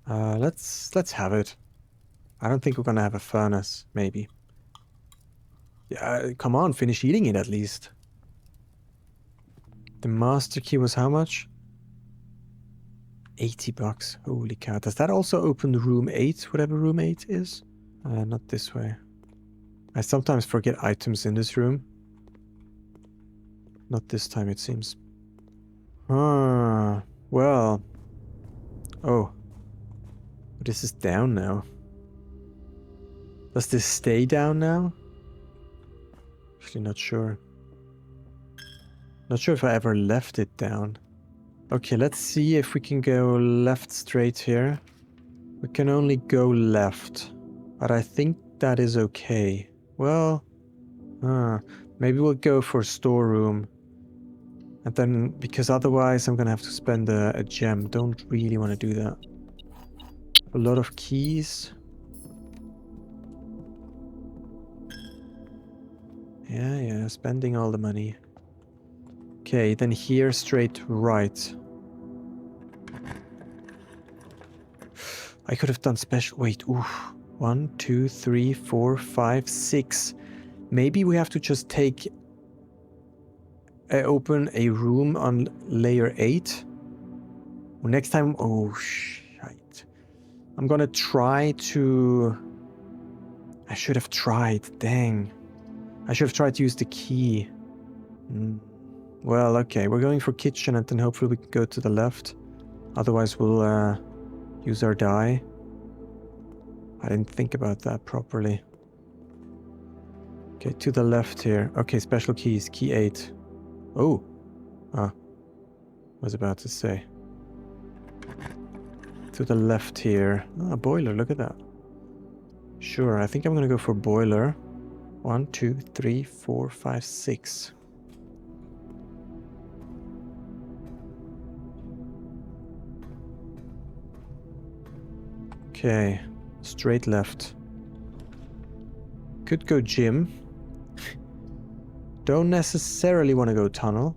Let's have it. I don't think we're gonna have a furnace. Maybe. Yeah, come on. Finish eating it at least. The master key was how much? $80. Holy cow. Does that also open room 8? Whatever room 8 is? Not this way. I sometimes forget items in this room. Not this time, it seems. Well. Oh. This is down now. Does this stay down now? Actually, not sure. Not sure if I ever left it down. Okay, let's see if we can go left straight here. We can only go left. But I think that is okay. Well, maybe we'll go for storeroom. And then, because otherwise I'm gonna have to spend a gem. Don't really want to do that. A lot of keys. Yeah, spending all the money. Okay, then here straight right. I could have done special... Wait, oof. 1, 2, 3, 4, 5, 6. Maybe we have to just take... open a room on layer 8. Next time... Oh, shit. I'm gonna try to... I should have tried. Dang. I should have tried to use the key. Well, okay. We're going for kitchen and then hopefully we can go to the left. Otherwise we'll use our die. I didn't think about that properly. Okay, to the left here. Okay, special keys. Key 8. Oh. Was about to say. To the left here. Ah, boiler. Look at that. Sure, I think I'm gonna go for boiler. 1, 2, 3, 4, 5, 6. Okay, straight left. Could go gym. Don't necessarily want to go tunnel.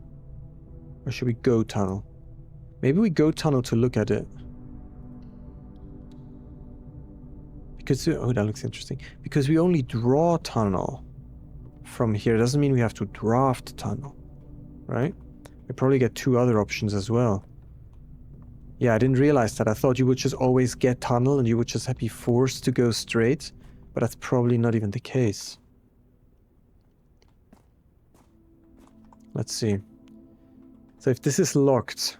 Or should we go tunnel? Maybe we go tunnel to look at it. Because, oh, that looks interesting. Because we only draw tunnel from here. Doesn't mean we have to draft tunnel, right? We probably get 2 other options as well. Yeah, I didn't realize that. I thought you would just always get tunnel and you would just be forced to go straight. But that's probably not even the case. Let's see. So if this is locked...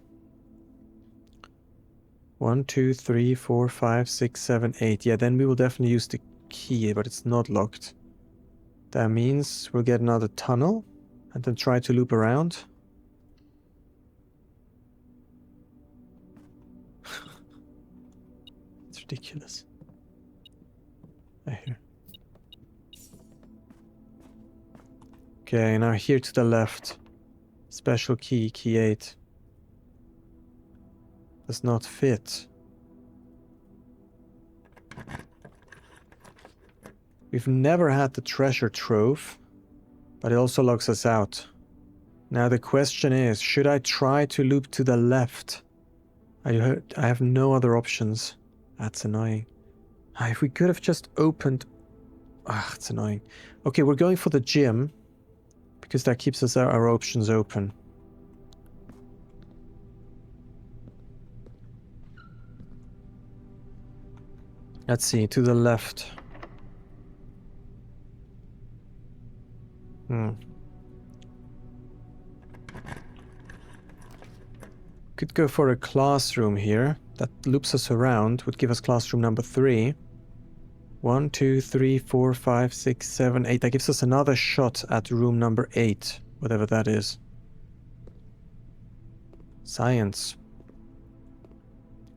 1, 2, 3, 4, 5, 6, 7, 8. Yeah, then we will definitely use the key, but it's not locked. That means we'll get another tunnel and then try to loop around. It's ridiculous. I hear. Okay, now here to the left. Special key, key 8. Does not fit. We've never had the treasure trove, but it also locks us out. Now the question is, should I try to loop to the left? I have no other options. That's annoying. If we could have just opened... it's annoying. Okay, we're going for the gym, because that keeps us our options open. Let's see, to the left. Could go for a classroom here. That loops us around, would give us classroom number 3. 1, 2, 3, 4, 5, 6, 7, 8. That gives us another shot at room number 8, whatever that is. Science.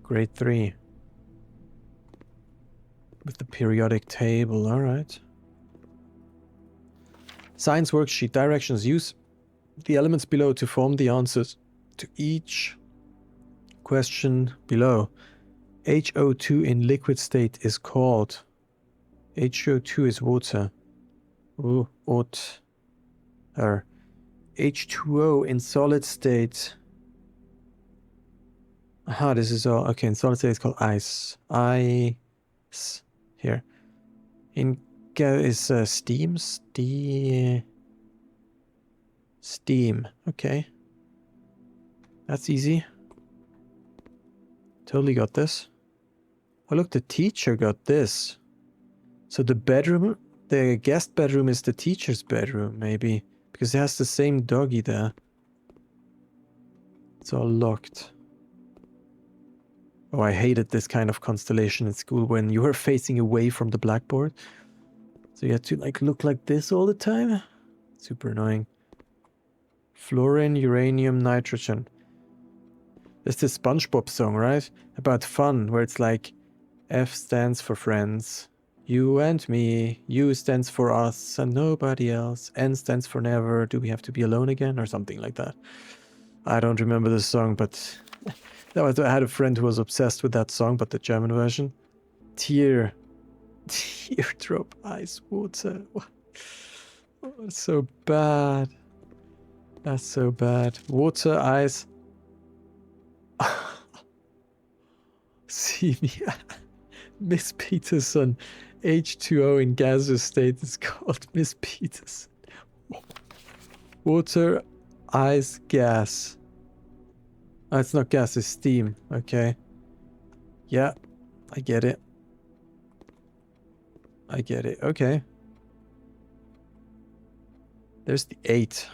Grade 3. With the periodic table, alright. Science worksheet. Directions. Use the elements below to form the answers to each question below. HO2 in liquid state is called. HO2 is water. Ooh, water. H2O in solid state. Aha, this is all. Okay, in solid state it's called ice. Ice. Here. In is steam. Steam. Okay. That's easy. Totally got this. Oh look, the teacher got this. So the bedroom, the guest bedroom is the teacher's bedroom, maybe. Because it has the same doggy there. It's all locked. Oh, I hated this kind of constellation in school when you were facing away from the blackboard. So you had to like look like this all the time. Super annoying. Fluorine, uranium, nitrogen. There's this SpongeBob song, right? About fun, where it's like F stands for friends. You and me. U stands for us and nobody else. N stands for never. Do we have to be alone again? Or something like that. I don't remember the song, but I had a friend who was obsessed with that song, but the German version. Teardrop, ice, water. Oh, that's so bad. That's so bad. Water, ice. See me. Miss Peterson. H2O in gaseous state is called Miss Peterson. Water, ice, gas. Oh, it's not gas, it's steam. Okay. Yeah, I get it. I get it. Okay. There's the 8.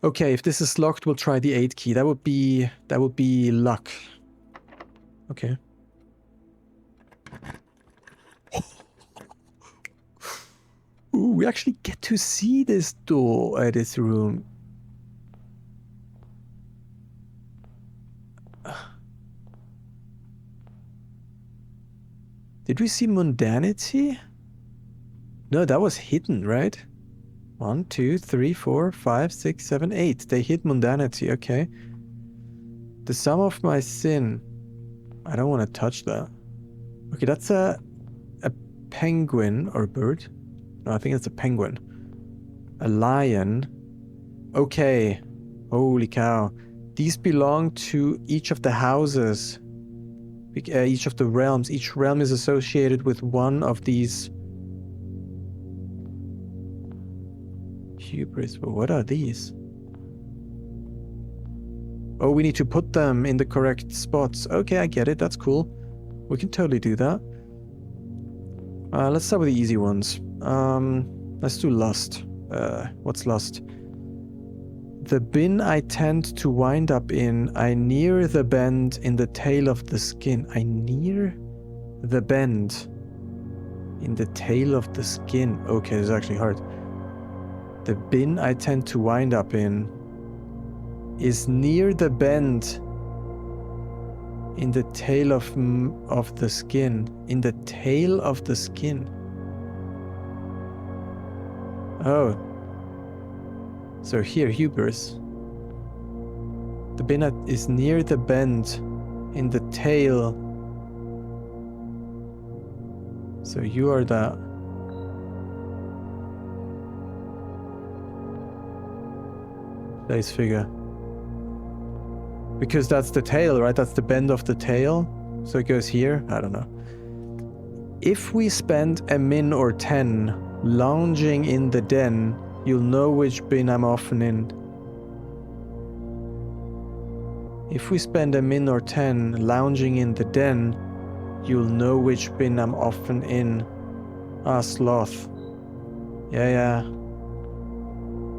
Okay, if this is locked, we'll try the 8 key. That would be luck. Okay. Ooh, we actually get to see this door, this room. Did we see mundanity? No, that was hidden, right? 1, 2, 3, 4, 5, 6, 7, 8. They hid mundanity, okay. The sum of my sin. I don't want to touch that. Okay, that's a penguin or a bird. No, I think it's a penguin. A lion. Okay. Holy cow. These belong to each of the houses. Each of the realms. Each realm is associated with one of these. Hubris. But what are these? Oh, we need to put them in the correct spots. Okay, I get it. That's cool. We can totally do that. Let's start with the easy ones. Let's do lust. What's lust? The bin I tend to wind up in, I near the bend in the tail of the skin. I near the bend in the tail of the skin. Okay, this is actually hard. The bin I tend to wind up in is near the bend in the tail of the skin. In the tail of the skin. Oh. So here, hubris. The bin is near the bend in the tail. So you are the... place figure. Because that's the tail, right? That's the bend of the tail. So it goes here. I don't know. If we spend a min or 10 lounging in the den, you'll know which bin I'm often in. If we spend a min or 10 lounging in the den, you'll know which bin I'm often in. Ah, sloth. Yeah.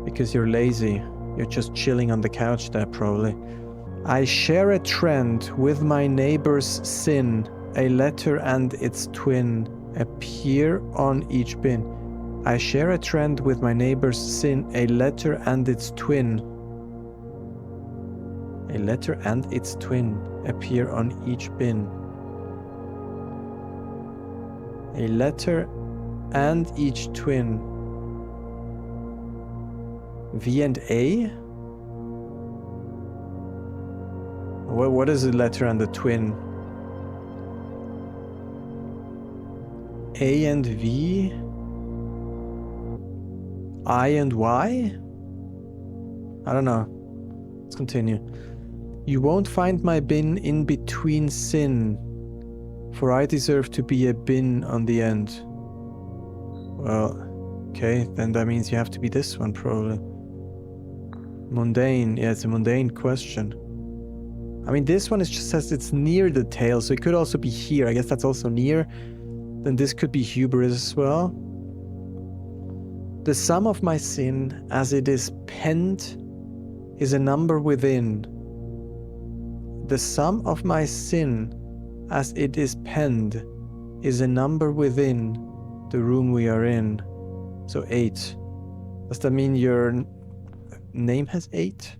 Because you're lazy. You're just chilling on the couch there, probably. I share a trend with my neighbor's sin. A letter and its twin appear on each bin. I share a trend with my neighbor's sin. A letter and its twin. A letter and its twin appear on each bin. A letter and each twin. V and A? What is a letter and a twin? A and V? I and Y? I don't know. Let's continue. You won't find my bin in between sin, for I deserve to be a bin on the end. Well, okay, then that means you have to be this one, probably. Mundane. Yeah, it's a mundane question. I mean, this one is just says it's near the tail, so it could also be here. I guess that's also near. Then this could be hubris as well. The sum of my sin, as it is penned, is a number within. The sum of my sin, as it is penned, is a number within the room we are in. So 8. Does that mean your name has 8?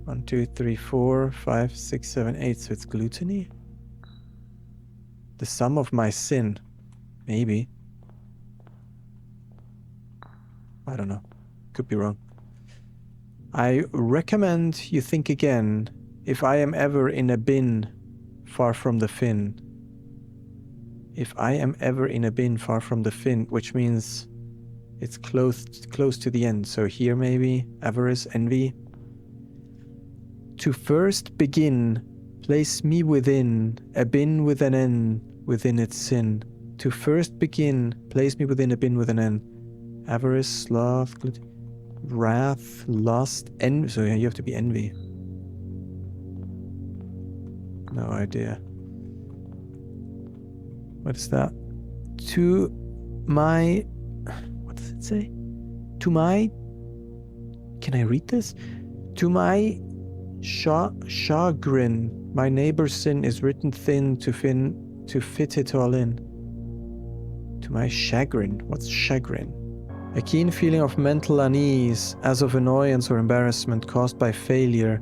1, 2, 3, 4, 5, 6, 7, 8. So it's gluttony? The sum of my sin. Maybe. I don't know. Could be wrong. I recommend you think again if I am ever in a bin far from the fin. If I am ever in a bin far from the fin, which means it's close to the end. So here maybe, avarice, envy. To first begin, place me within a bin with an N within its sin. To first begin, place me within a bin with an N. Avarice, sloth, wrath, lust, envy. So yeah, you have to be envy. No idea. What is that? To my... What does it say? To my... Can I read this? To my chagrin, my neighbor's sin is written thin to fit it all in. To my chagrin. What's chagrin? A keen feeling of mental unease, as of annoyance or embarrassment caused by failure,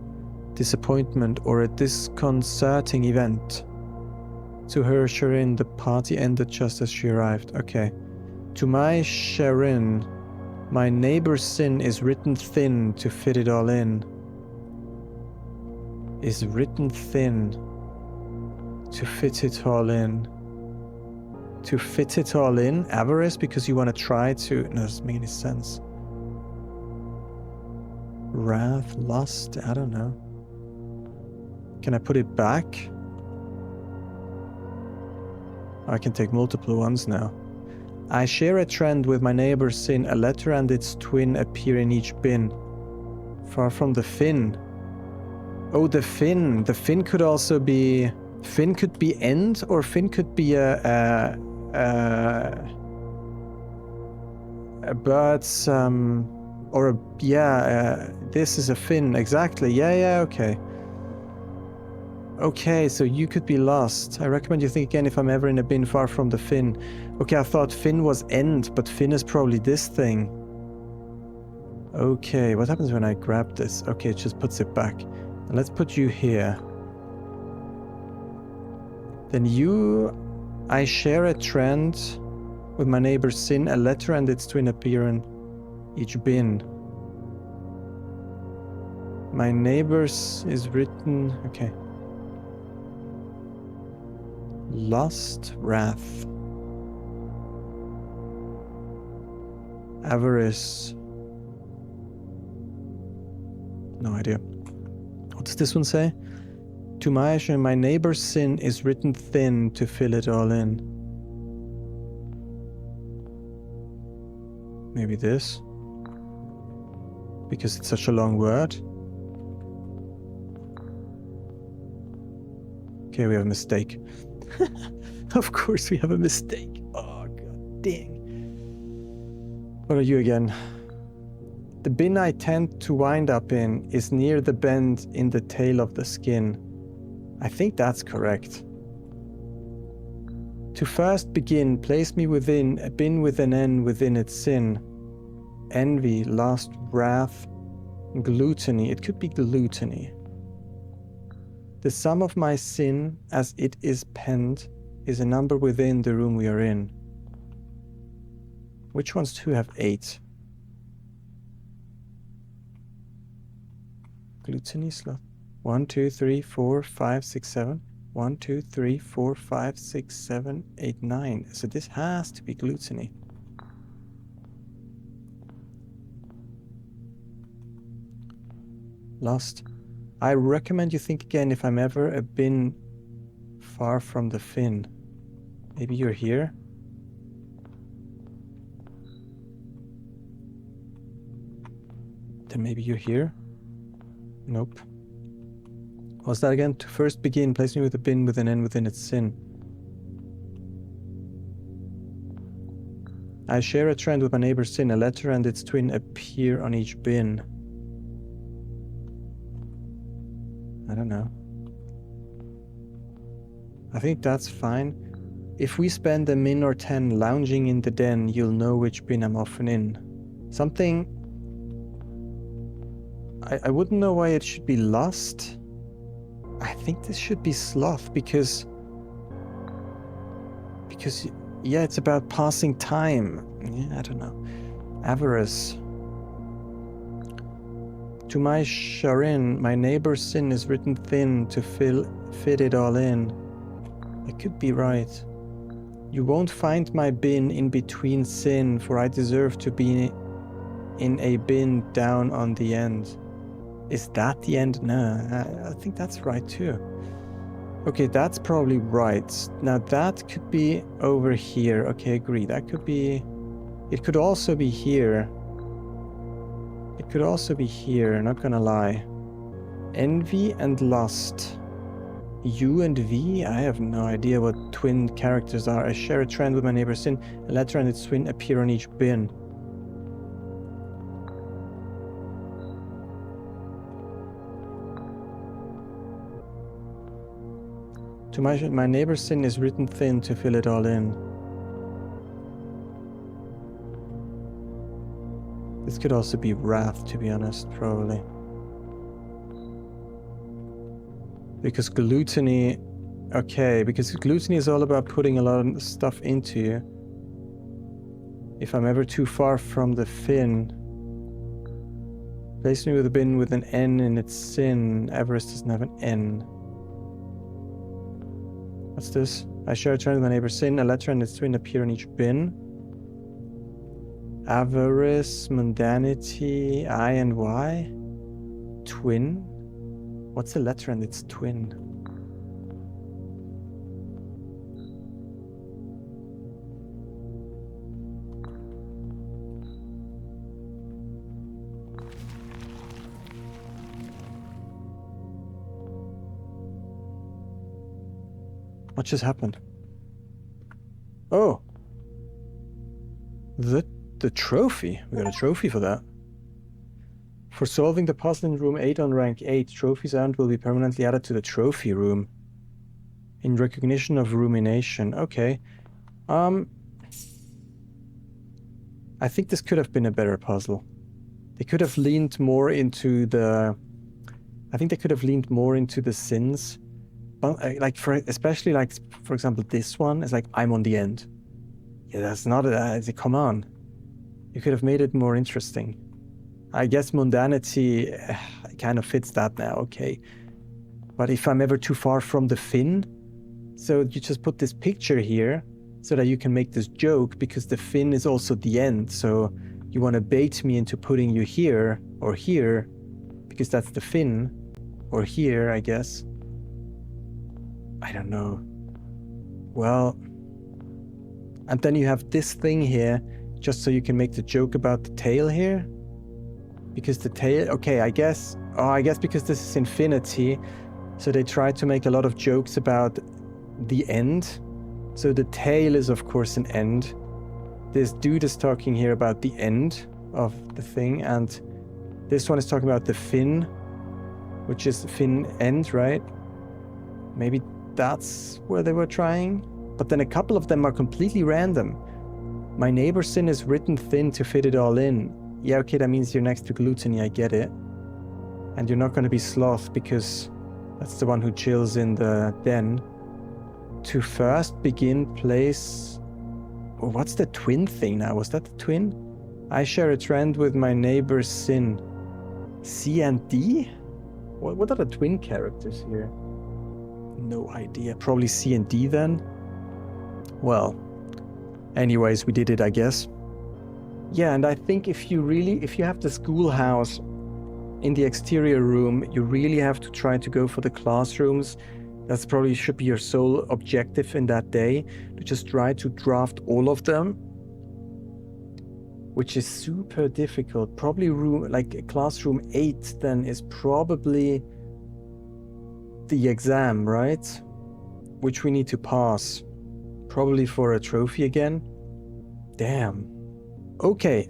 disappointment, or a disconcerting event. To her chagrin, the party ended just as she arrived. Okay. To my chagrin, my neighbor's sin is written thin to fit it all in. Is written thin to fit it all in. To fit it all in? Avarice? Because you want to try to... No, it doesn't make any sense. Wrath, lust, I don't know. Can I put it back? I can take multiple ones now. I share a trend with my neighbor Sin. A letter and its twin appear in each bin. Far from the fin. Oh, the fin. The fin could also be... Fin could be end, or fin could be a bird's... or a... Yeah, this is a fin. Exactly. Yeah, okay. Okay, so you could be lost. I recommend you think again if I'm ever in a bin far from the fin. Okay, I thought fin was end, but fin is probably this thing. Okay, what happens when I grab this? Okay, it just puts it back. And let's put you here. Then you... I share a trend with my neighbor Sin. A letter and its twin appear in each bin. My neighbor's is written... Okay. Lust, wrath, avarice. No idea. What does this one say? To my neighbor's sin is written thin to fill it all in. Maybe this? Because it's such a long word. Okay, we have a mistake. Of course we have a mistake. Oh, god dang. What are you again? The bin I tend to wind up in is near the bend in the tail of the skin. I think that's correct. To first begin, place me within a bin with an N within its sin. Envy, lust, wrath, gluttony. It could be gluttony. The sum of my sin, as it is penned, is a number within the room we are in. Which ones do have 8? Gluttony, sloth. 1, 2, 3, 4, 5, 6, 7. 1, 2, 3, 4, 5, 6, 7, 8, 9. So this has to be gluttony. Lust. I recommend you think again if I'm ever a bin far from the fin. Maybe you're here? Then maybe you're here? Nope. What's that again? To first begin, place me with a bin with an N within its sin. I share a trend with my neighbor's sin. A letter and its twin appear on each bin. I don't know. I think that's fine. If we spend a min or 10 lounging in the den, you'll know which bin I'm often in. Something... I wouldn't know why it should be lust. I think this should be sloth because... yeah, it's about passing time. Yeah, I don't know. Avarice. To my chagrin, my neighbor's sin is written thin to fit it all in. I could be right. You won't find my bin in between sin, for I deserve to be in a bin down on the end. Is that the end? No, I think that's right too. Okay, that's probably right. Now that could be over here. Okay, agree. That could be... It could also be here. It could also be here, not gonna lie. Envy and lust. U and V? I have no idea what twin characters are. I share a trend with my neighbor Sin. A letter and its twin appear on each bin. To my neighbor's sin is written thin to fill it all in. This could also be wrath, to be honest, probably. Because gluttony... Okay, because gluttony is all about putting a lot of stuff into you. If I'm ever too far from the fin... Place me with a bin with an N in its sin. Avarice doesn't have an N. What's this? I share a trend with my neighbor's sin. A letter and its twin appear in each bin. Avarice, mundanity, I and Y. Twin. What's the letter and its twin? What just happened? Oh! The trophy. We got a trophy for that. For solving the puzzle in room 8 on rank 8, trophies earned will be permanently added to the trophy room. In recognition of rumination. Okay. I think this could have been a better puzzle. They could have leaned more into the... I think they could have leaned more into the sins. But, especially for example, this one is like, I'm on the end. Yeah, that's not come on. You could have made it more interesting. I guess mundanity kind of fits that now, okay. But if I'm ever too far from the fin, so you just put this picture here so that you can make this joke, because the fin is also the end. So you want to bait me into putting you here or here, because that's the fin, or here, I guess. I don't know. Well, and then you have this thing here, just so you can make the joke about the tail here. Because the tail, okay, I guess because this is infinity, so they try to make a lot of jokes about the end. So the tail is of course an end. This dude is talking here about the end of the thing, and this one is talking about the fin, which is fin end, right? Maybe that's where they were trying. But then a couple of them are completely random. My neighbor's sin is written thin to fit it all in. Yeah, okay, that means you're next to gluttony, I get it. And you're not going to be sloth, because that's the one who chills in the den. To first begin place... Oh, what's the twin thing now? Was that the twin? I share a trend with my neighbor's sin. C and D? What are the twin characters here? No idea. Probably C and D then? Well, anyways, we did it, I guess. Yeah, and I think if you have the schoolhouse in the exterior room, you really have to try to go for the classrooms. That's probably should be your sole objective in that day, to just try to draft all of them, which is super difficult. Probably classroom 8 then is probably the exam, right? Which we need to pass. Probably for a trophy again. Damn. Okay.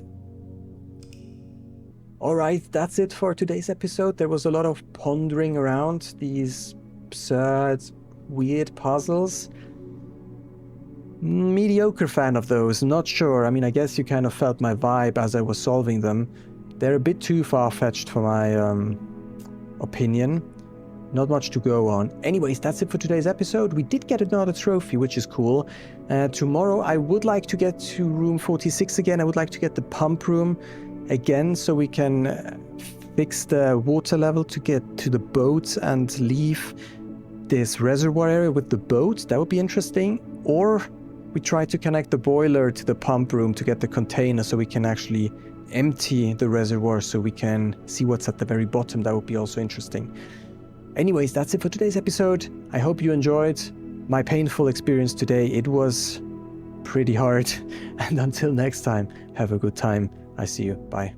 Alright, that's it for today's episode. There was a lot of pondering around these absurd, weird puzzles. Mediocre fan of those, not sure. I mean, I guess you kind of felt my vibe as I was solving them. They're a bit too far-fetched for my opinion. Not much to go on. Anyways, that's it for today's episode. We did get another trophy, which is cool. Tomorrow I would like to get to room 46 again. I would like to get the pump room again, so we can fix the water level to get to the boat and leave this reservoir area with the boat. That would be interesting. Or we try to connect the boiler to the pump room to get the container, so we can actually empty the reservoir, so we can see what's at the very bottom. That would be also interesting. Anyways, that's it for today's episode. I hope you enjoyed my painful experience today. It was pretty hard. And until next time, have a good time. I see you. Bye.